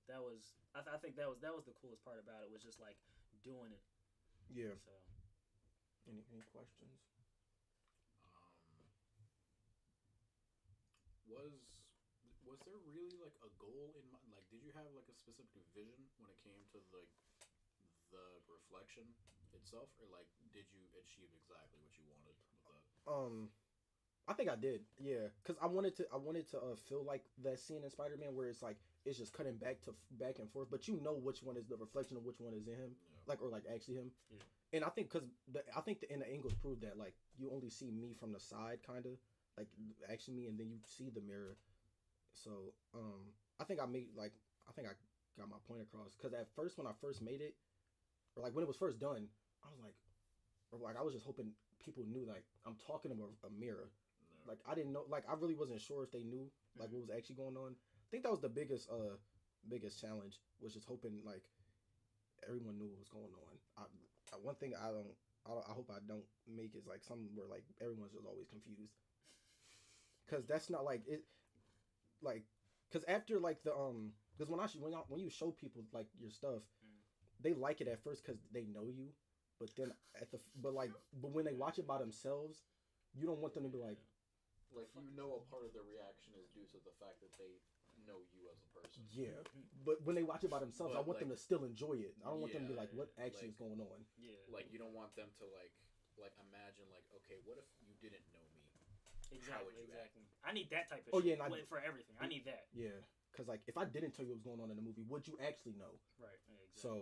that was I think that was the coolest part about it was just like doing it. Yeah. So Any questions? Was there really like a goal in mind? Like, did you have like a specific vision when it came to like the reflection itself, or like did you achieve exactly what you wanted with that? I think I did. Yeah, because I wanted to feel like that scene in Spider-Man where it's like it's just cutting back and forth, but you know which one is the reflection of which one is in him, like or like actually him. Yeah. And I think because in the angles proved that like you only see me from the side, kind of like actually me, and then you see the mirror. So I think I got my point across because at first when I first made it, or like when it was first done, I was like, I was just hoping people knew like I'm talking about a mirror. Like I didn't know, like I really wasn't sure if they knew like what was actually going on. I think that was the biggest challenge was just hoping like everyone knew what was going on. One thing I hope I don't make is like something where like everyone's just always confused, because that's not like it. like, cause after like the cause when you show people like your stuff, they like it at first cause they know you, but then but when they watch it by themselves, you don't want them to be like a part of their reaction is due to the fact that they know you as a person. yeah, but when they watch it by themselves, I But, want them to still enjoy it. I don't want them to be yeah, like, what actually is going on? Yeah. Like you don't want them to like imagine like, okay, what if you didn't know me? How would Exactly. you act? Exactly. I need that type of Oh, shit. yeah, and for everything. I need that. Yeah, cause like if I didn't tell you what was going on in the movie, would you actually know? Right. Yeah, exactly. So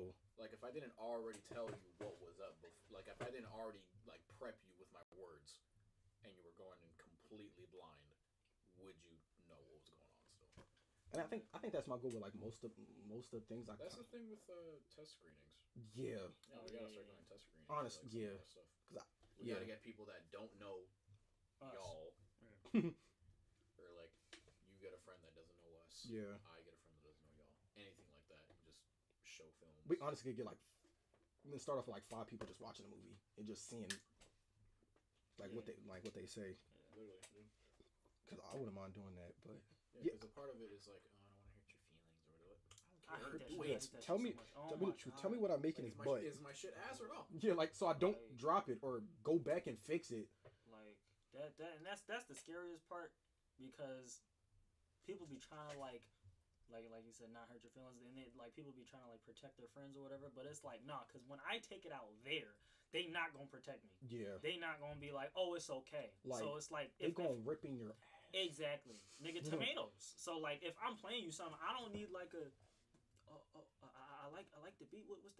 Like if I didn't already tell you what was up, like if I didn't already like prep you with my words, and you were going in completely blind, would you know what was going on still? and I think that's my goal with like most of things I. That's the thing with test screenings. Yeah. Yeah, we gotta start doing test screenings. Honest, like, yeah. Stuff. 'Cause We gotta get people that don't know Us. y'all, Yeah. or like you get a friend that doesn't know us. Yeah. I get a friend that doesn't know y'all. Anything like that, and just show films. We honestly could get like, start off with like 5 people just watching a movie and just seeing like what they say. Literally, dude. Cause I wouldn't mind doing that, but Yeah, because a part of it is like, oh, I don't want to hurt your feelings or whatever. I hate that shit. Wait, I hate that tell shit me, so much. Oh tell me my the truth. God. Tell me what I'm making Like, his butt. is my shit ass or no? Yeah, like so I don't Like- drop it or go back and fix it. Like that, and that's the scariest part because people be trying to like you said, not hurt your feelings, and they like people be trying to like protect their friends or whatever. But it's like nah, because when I take it out there, they not gonna protect me. Yeah, They not gonna be like, oh, it's okay. Like, so it's like they gonna rip in your ass. exactly, nigga, tomatoes. So like if I'm playing you something, I don't need like a. I like the beat. What's the?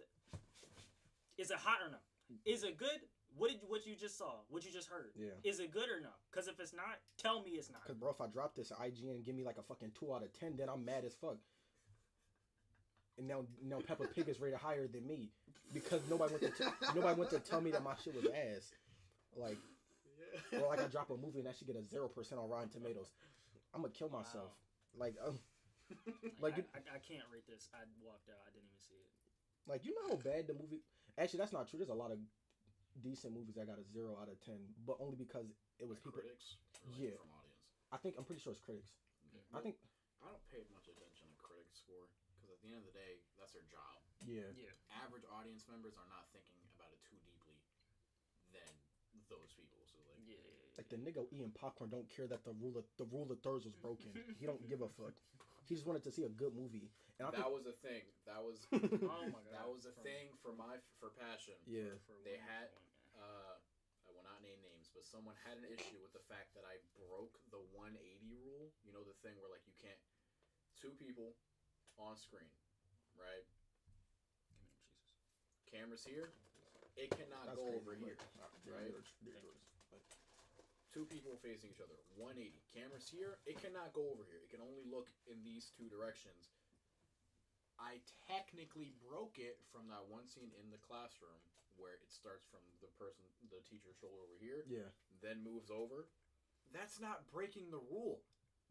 Is it hot or no? Is it good? What you just saw? What you just heard? Yeah. Is it good or no? Because if it's not, tell me it's not. Cause bro, if I drop this IGN and give me like a fucking 2 out of 10, then I'm mad as fuck. And now Peppa Pig is rated higher than me because nobody went to tell me that my shit was ass. Like, or like I drop a movie and that should get a 0% on Rotten Tomatoes. I'm gonna kill myself. Like, like I can't rate this. I walked out. I didn't even see it. like you know how bad the movie. Actually, that's not true. There's a lot of decent movies that got a 0 out of 10, but only because it was Like people. critics, or like Yeah. from audience. I'm pretty sure it's critics. Yeah. I think, I don't pay much attention to critic score because at the end of the day, that's their job. yeah. Yeah. Average audience members are not thinking about it too deeply than those people. So like, Yeah. Like the nigga eating popcorn don't care that the rule of thirds was broken. He don't give a fuck. He just wanted to see a good movie. And I that think, was a thing. That was Oh my god. that was a thing for Passion. yeah. They had I will not name names, but someone had an issue with the fact that I broke the 180 rule. You know the thing where like you can't 2 people on screen, right? Cameras here, it cannot That's go crazy, over but- here. Right. 2 people facing each other, 180. Cameras here, it cannot go over here. It can only look in these 2 directions. I technically broke it from that one scene in the classroom where it starts from the teacher's shoulder over here, Yeah. then moves over. That's not breaking the rule.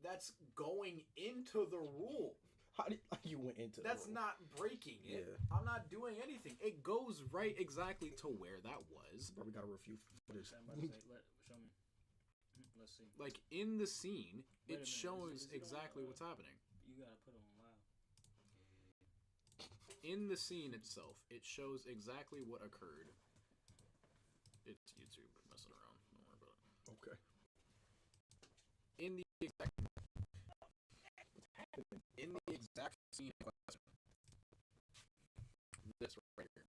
That's going into the rule. How did you went into That's the rule? not breaking it. Yeah. I'm not doing anything. It goes right exactly to where that was. Bro, we gotta review footage. I'm about to say, show me. Let's see. Like in the scene, Wait a minute, it shows is it on, exactly what's happening. You gotta put it on loud. In the scene itself, it shows exactly what occurred. It's YouTube messing around. Don't worry about it. Okay. In the exact scene, this right here,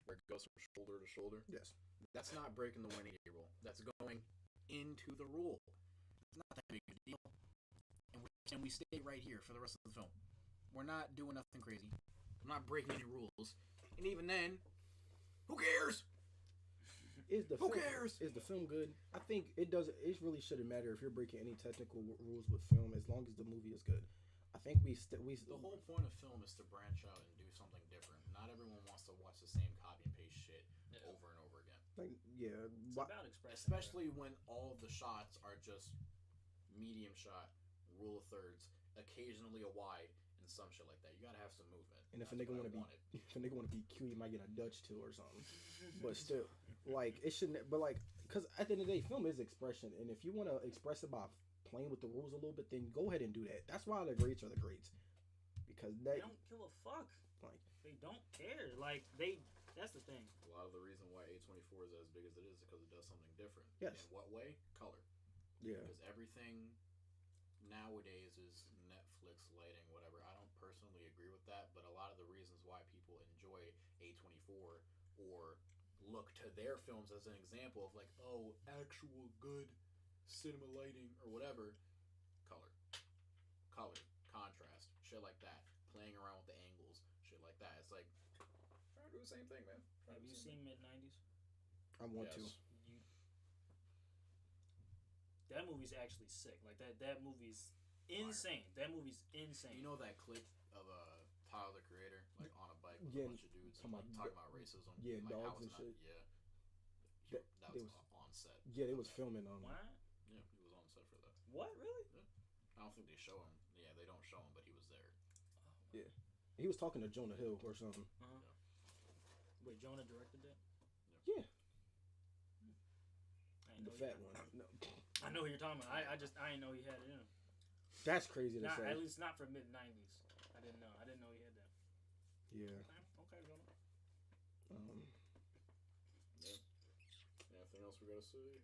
where it goes from shoulder to shoulder. Yes. That's not breaking the 180 rule. That's going into the rule. It's not that big a deal. And we stay right here for the rest of the film. We're not doing nothing crazy. I'm not breaking any rules. And even then, who cares? Is the Who film, cares? Is the film good? I think it does. It really shouldn't matter if you're breaking any technical rules with film, as long as the movie is good. I think we The whole point of film is to branch out and do something different. Not everyone wants to watch the same copy and paste shit over and over again. like yeah. It's wha- about expressing. Especially when all of the shots are just medium shot, rule of thirds, occasionally a wide, and some shit like that. You gotta have some movement. And if a That's nigga what I want to be, wanted. if a nigga want to be cute, he might get a Dutch too or something. But still, like it shouldn't. But like, cause at the end of the day, film is expression, and if you want to express it by playing with the rules a little bit, then go ahead and do that. That's why the greats are the greats, because They that don't give a fuck. like They don't care. Like that's the thing. A lot of the reason why A24 is as big as it is because it does something different. Yes. In what way? Color. yeah. Because everything nowadays is Netflix lighting, whatever. I don't personally agree with that, but a lot of the reasons why people enjoy A24 or look to their films as an example of like, oh, actual good cinema lighting or whatever, color, contrast, shit like that, playing around with the angles, shit like that. It's like try to do the same thing, man. Have you seen mid-90s? I want to. You, that movie's actually sick. Like that movie's insane. That movie's insane. You know that clip of Tyler the Creator, like on a bike with Yeah, a bunch of dudes talking like, talking about racism, yeah, like dogs how it's and not, shit. yeah, That- that they was, was- on set. Yeah, they was filming. What? Yeah, he was on set for that. What? Really? I don't think they show him. Yeah, they don't show him, but he was there. He was talking to Jonah Hill or something. Uh-huh. Wait, Jonah directed that? Yeah, I didn't the know fat he, one. No, I know who you're talking about. I didn't know he had it in him. that's crazy to Not, say. at least not for mid-90s. I didn't know. I didn't know he had that. Yeah. Okay, Jonah. Anything else we gotta say?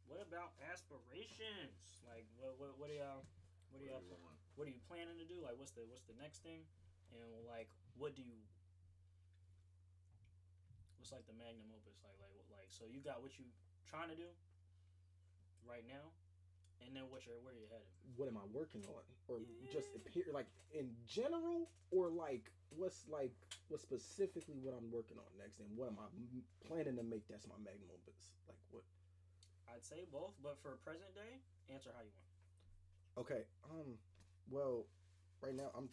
What about aspirations? Like, what do y'all, what do y'all, you want? what are you planning to do? Like, what's the next thing? And like, what's like the magnum opus? Like, so you got what you trying to do right now, and then where you headed? What am I working on, or Yeah. just appear like in general, or like what's specifically what I'm working on next, and what am I planning to make that's my magnum opus? Like what? I'd say both, but for present day, answer how you want. Okay. Well, right now I'm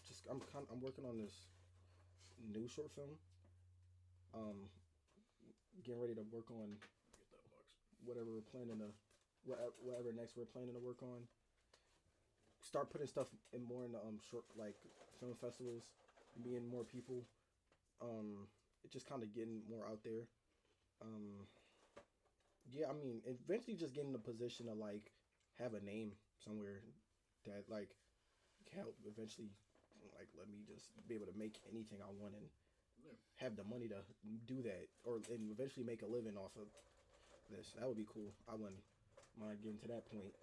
working on this new short film. Getting ready to work on Get that box. whatever we're planning to, whatever next we're planning to work on. Start putting stuff in more in the short like film festivals, meeting more people. Just kind of getting more out there. Yeah, I mean, eventually just getting in a position to like have a name somewhere that like help eventually like let me just be able to make anything I want and Yeah. have the money to do that, or and eventually make a living off of this. That would be cool. I wouldn't mind getting to that point.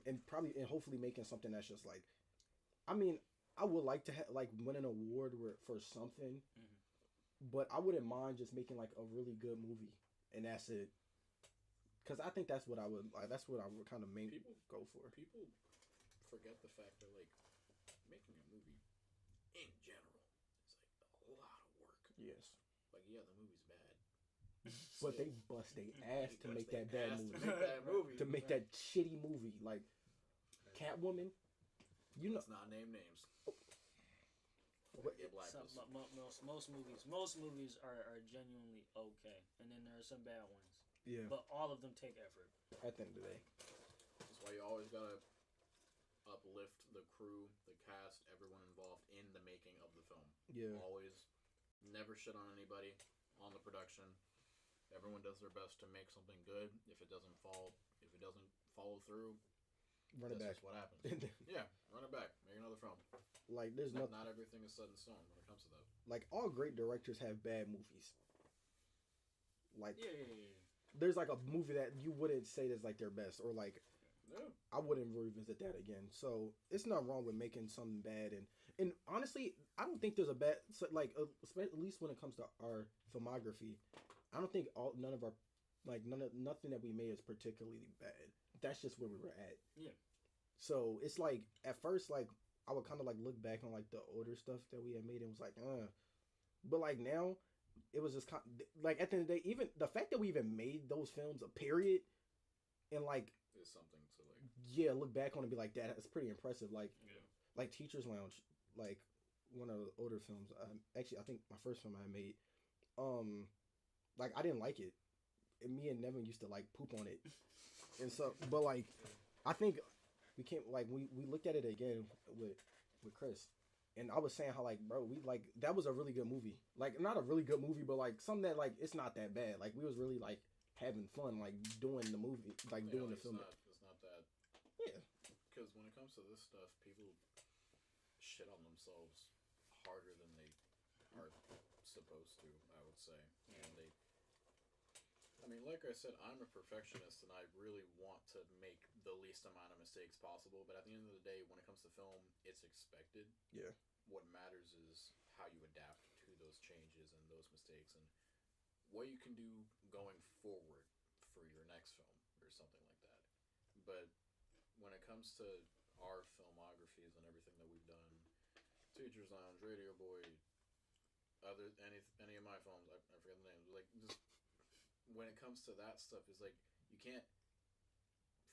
And hopefully making something that's just like, I mean, I would like to like win an award for something, but I wouldn't mind just making like a really good movie, and that's it. Because I think that's what I would like. That's what I would kind of go for. People forget the fact that like making a movie in general is like a lot of work. Yes, Like yeah, the movie's bad, but they bust their ass to make that bad movie. To make that movie. To make that shitty movie, like Catwoman. You know, Let's not name names. What- Get Some, blacklisted. most movies are genuinely okay, and then there are some bad ones. yeah. But all of them take effort. At the end of the day, That's why you always gotta uplift the crew, the cast, everyone involved in the making of the film. yeah, Always, never shit on anybody on the production. Everyone does their best to make something good. If it doesn't follow through, run it that's back. just what happens. Yeah, run it back, make another film. Like there's Not everything is set in stone when it comes to that. like all great directors have bad movies. Like Yeah. there's like a movie that you wouldn't say that's like their best, or like Yeah. I wouldn't revisit that again. So it's not wrong with making something bad, and honestly, I don't think there's a bad like at least when it comes to our filmography, I don't think none of our like nothing that we made is particularly bad. That's just where we were at. Yeah. So it's like at first like I would kind of like look back on like the older stuff that we had made and was like, but like now it was just kind like at the end of the day, even the fact that we even made those films a period, and like Is something to like. yeah, look back on it and be like that. It's pretty impressive. Like Yeah. like Teacher's Lounge, like one of the older films. Actually, I think my first film I made. Like I didn't like it, and me and Nevin used to like poop on it, and so but like I think we can't like we looked at it again with Chris, and I was saying how like bro we like that was a really good movie, like not a really good movie but like something that like it's not that bad, like we was really like having fun, like doing the movie, like doing the film. It's not that. Yeah. Because when it comes to this stuff, people shit on themselves harder than they are supposed to, I would say. And I mean, like I said, I'm a perfectionist and I really want to make the least amount of mistakes possible. But at the end of the day, when it comes to film, it's expected. Yeah. What matters is how you adapt to those changes and those mistakes and what you can do going forward for your next film or something like that. But when it comes to our filmographies and everything that we've done, Teachers Lounge, Radio Boy, any of my films, I forget the names. Like, just when it comes to that stuff, is like you can't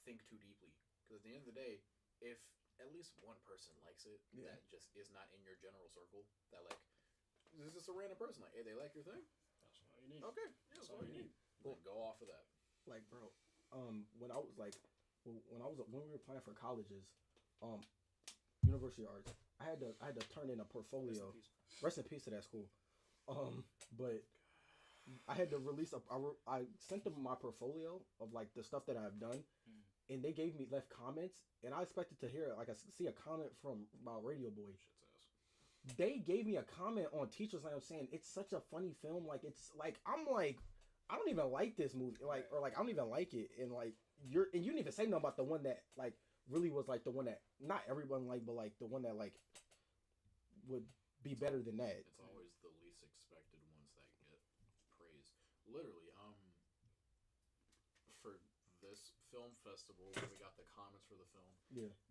think too deeply because at the end of the day, if at least one person likes it, that just is not in your general circle, that like this is just a random person, like, hey, they like your thing. That's all you need. Okay, yeah, that's all you need. Then go off of that. Like, bro, when I was like, when we were applying for colleges, University of Arts, I had to turn in a portfolio. Rest in peace to that school. But I had to release I sent them my portfolio of like the stuff that I've done, and they left comments, and I expected to hear like I see a comment from about Radio Boy. They gave me a comment on Teachers Lounge saying it's such a funny film. Like it's like I'm like I don't even like this movie. Like or like I don't even like it. And like you didn't even say nothing about the one that like really was like the one that not everyone liked, but like the one that like would be better than that. It's always the least expected ones that get praise. Literally, for this film festival, when we got the comments for the film,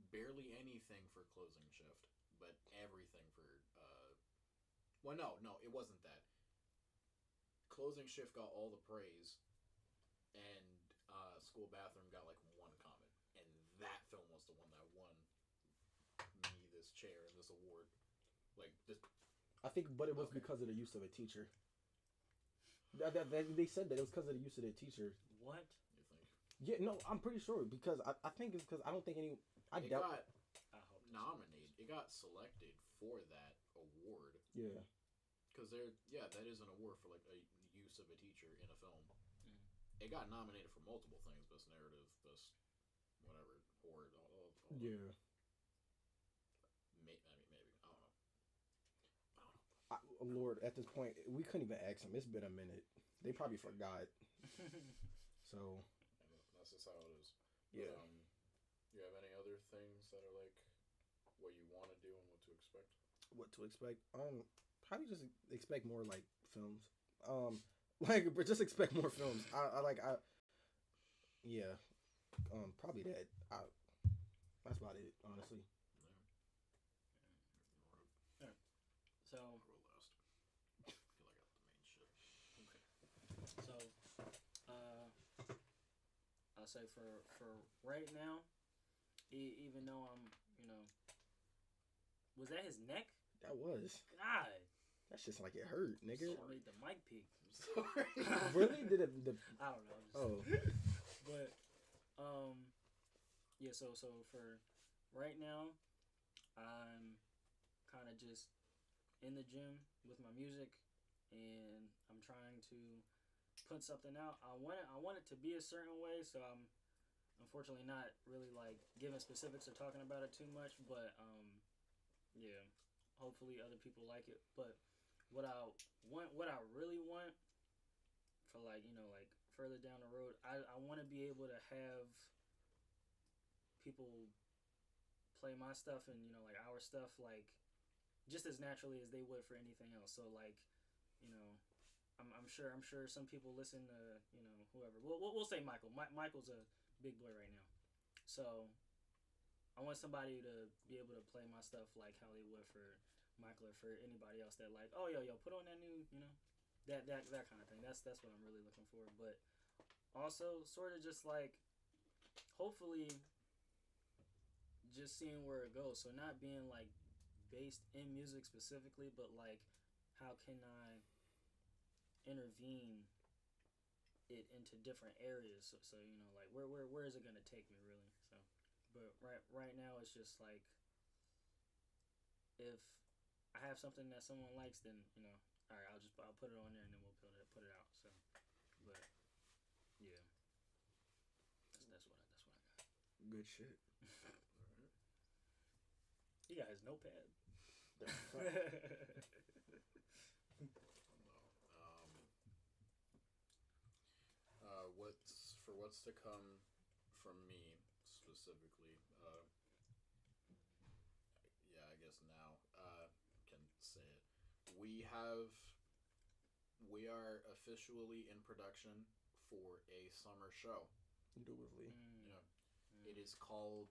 barely anything for Closing Shift, but everything for well, no, it wasn't that. Closing Shift got all the praise, and School Bathroom got like one comment, and that film was the one that won me this chair and this award. Like this, I think, but it was because of the use of a teacher. They said that it was because of the use of the teacher. What? You think? Yeah, no, I'm pretty sure because I think it's because I don't think any. It got nominated. It got selected for that award. Yeah. Because that is an award for like a use of a teacher in a film. It got nominated for multiple things: best narrative, best whatever, horror, all yeah. Maybe I don't know. Lord, at this point, we couldn't even ask them. It's been a minute. They probably forgot. So. That's just how it is. Yeah. But, you have any other things that are like what you want to do and what to expect? What to expect? Probably just expect more like films. But just expect more films. Yeah. Probably that. That's about it, honestly. Yeah. So. I feel like I got the main shit. Okay. So, I'll say for right now, even though I'm, was that his neck? That was. God. That's just like it hurt, nigga. I made the mic peak. Sorry. Really? Did it? I don't know. But yeah. So for right now, I'm kind of just in the gym with my music, and I'm trying to put something out. I want it to be a certain way, so I'm unfortunately not really like giving specifics or talking about it too much. But yeah, hopefully other people like it. But what I really want for like further down the road, I want to be able to have people play my stuff and like our stuff like just as naturally as they would for anything else. So like, I'm sure some people listen to whoever. We'll say Michael. Michael's a big boy right now, so I want somebody to be able to play my stuff like how they would for Michael or for anybody else that like, oh yo put on that new that kind of thing. That's what I'm really looking for. But also sort of just like hopefully just seeing where it goes. So not being like based in music specifically, but like how can I intervene it into different areas, so like where is it gonna take me really? So but right now it's just like if I have something that someone likes, then all right, I'll put it on there and then we'll put it out. So but yeah, Good shit. He got his notepad. What's to come from me specifically? Yeah, I guess now can say it. We are officially in production for a summer show. Indubitably. Yeah, it is called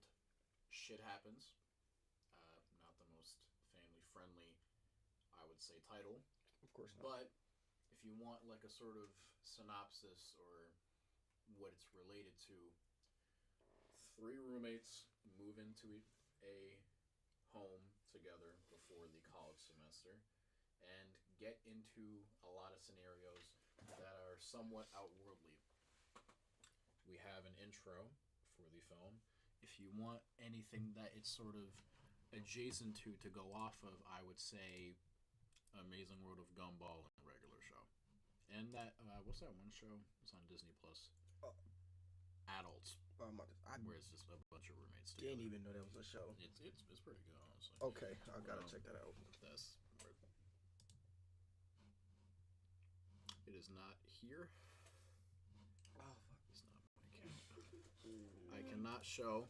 Shit Happens. Not the most family friendly, I would say, title. Of course not. But if you want like a sort of synopsis or what it's related to, 3 roommates move into a home together before the college semester and get into a lot of scenarios that are somewhat outworldly. We have an intro for the film. If you want anything that it's sort of adjacent to go off of, I would say Amazing World of Gumball and regular show. And that what's that one show? It's on Disney Plus. Adults, I where it's just a bunch of roommates together. didn't even know that was a show. It's pretty good, honestly. Okay, I gotta check that out. That's where it is not here. Oh fuck! It's not my camera. I cannot show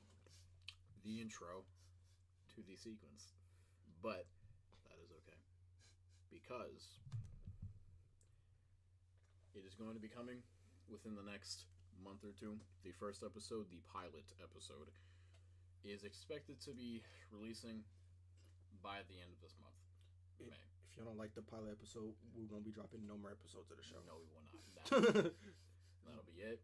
the intro to the sequence, but that is okay because it is going to be coming within the next month or 2. The first episode, the pilot episode, is expected to be releasing by the end of this month, May. If you don't like the pilot episode, we're gonna be dropping no more episodes of the show. No, we will not. That'll be it.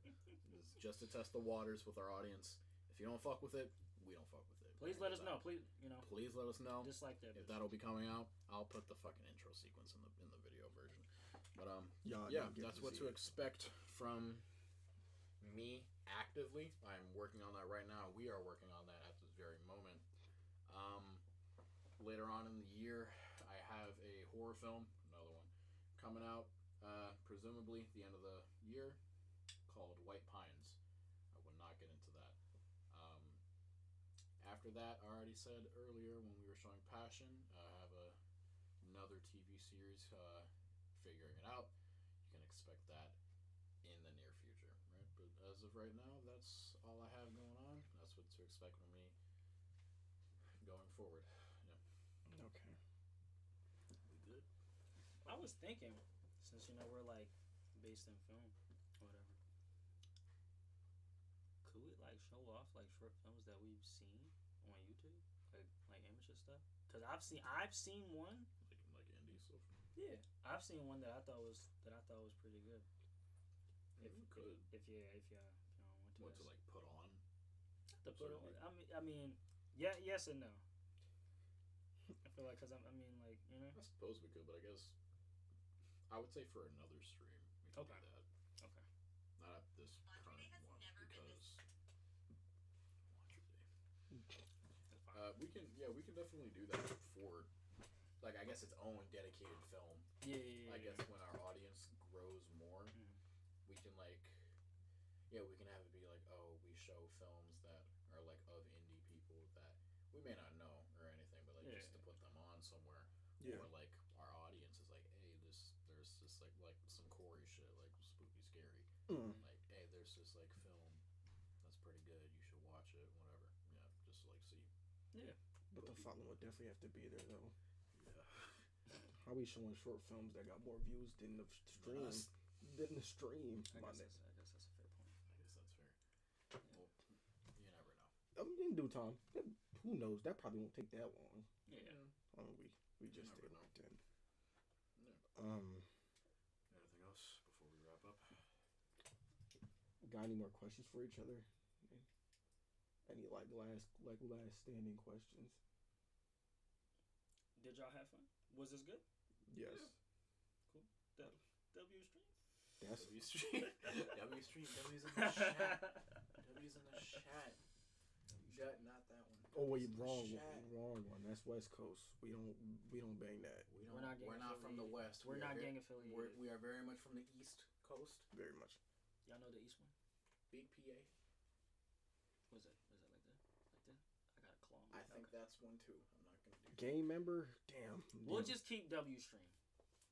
It's just to test the waters with our audience. If you don't fuck with it, we don't fuck with it. Please let us know. Please, Please let us know. Just like that. If that'll be coming out, I'll put the fucking intro sequence in the video version. But Y'all yeah, don't get that's to what see to it. expect from me actively. I'm working on that right now. We are working on that at this very moment. Later on in the year, I have a horror film, another one, coming out, presumably the end of the year, called White Pines. I will not get into that. After that, I already said earlier when we were showing Passion, I have another TV series, figuring it out. You can expect that in the near future, right? But as of right now, that's all I have going on. That's what to expect from me going forward. Yeah. Okay. We good? I was thinking, since we're like based in film or whatever, could we like show off like short films that we've seen on YouTube, like amateur stuff? Cause I've seen one. Like indie stuff. Yeah, I've seen one that I thought was pretty good. If you could. If you want to. What to like put on? To put on. I mean, yeah, yes and no. I feel like, cause I mean, like I suppose we could, but I guess I would say for another stream we could Okay. do that. Okay. Not at this current one because launch day. That's fine. We can definitely do that for like I guess its own dedicated film. Yeah. I guess when our audience grows more, we can like we can have it be like, oh, we show films that are like of indie people that we may not know or anything, but like just to put them on somewhere. Yeah. Or like our audience is like, hey, there's this like some Corey shit, like spooky scary. Like, hey, there's this like film that's pretty good. You should watch it, whatever. Yeah, just to like see. Yeah. But the following would definitely have to be there though. Yeah. How we showing short films that got more views than the stream? Than the stream. I guess that's a fair point. I guess that's fair. Well, you never know. In due time. Who knows? That probably won't take that long. Yeah. We just never did know. it then. Yeah. Anything else before we wrap up? Got any more questions for each other? Any last standing questions? Did y'all have fun? Was this good? Yes. Cool. W stream. That's W stream. W stream. W's in the chat. W's in the chat. Not that one. oh wait, W's in the wrong chat. one. That's West Coast. We don't bang that We're not from the West. We're not gang We affiliated. are very much from the East Coast. very much. Y'all know the East one? Big PA. Was it like I think that's one too. I'm not gonna do Game member, damn. We'll just keep W stream.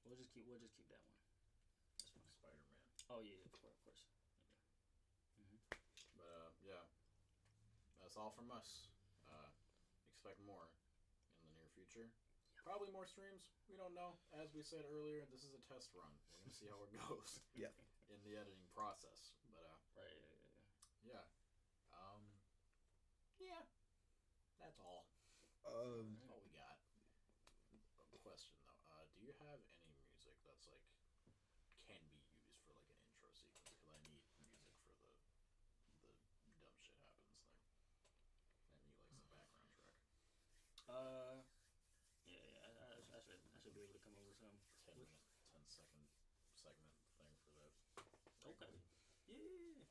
We'll just keep that one. That's fine. Spider-Man. Oh yeah, of course. But yeah, that's all from us. Expect more in the near future. Probably more streams. We don't know. As we said earlier, this is a test run. We're gonna see how it goes. Yeah. In the editing process, but Right. yeah. Yeah. That's all. That's all we got. Question though. Do you have any music that's like can be used for like an intro sequence? Because I need music for the dumb shit happens thing. I need like some background track. Yeah. I should be able to come up with some. 10-second segment thing for that. Okay. Yeah.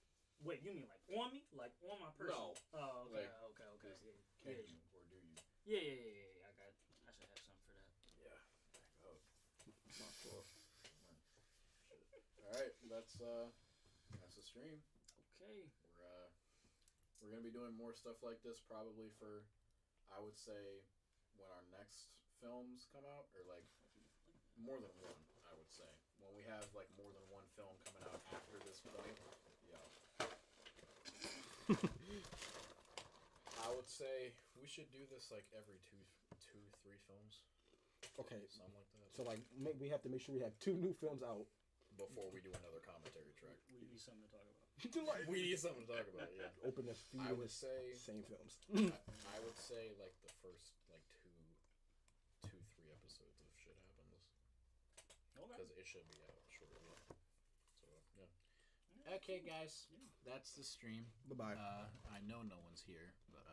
Wait, you mean like on me? Like on my person? No. Oh, okay. Like, Okay. Can Yeah. you or do you? Yeah. I should have some for that. Yeah. Oh. All right, that's the stream. Okay. We're gonna be doing more stuff like this probably for, I would say, when our next films come out, or like more than one. I would say when we have like more than one film coming out after this point. Yeah. I would say we should do this like every two, 3 films. Okay. Something like that. So like we have to make sure we have 2 new films out Before we do another commentary track. We need something to talk about. We need something to talk about, yeah. Open this feed. I would say same films. I would say like the first like 2, 3 episodes of shit happens. Okay. Because it should be out shortly. So yeah. Okay, guys, that's the stream. Bye-bye. I know no one's here, but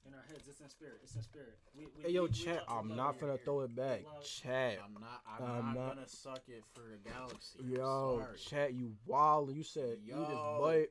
In our heads, it's in spirit. Hey yo, we chat. love I'm to not love finna your throw it back. love. Chat. I'm not not- gonna suck it for a galaxy. Yo, Sorry. chat. You wild. You said eat his Yo. butt.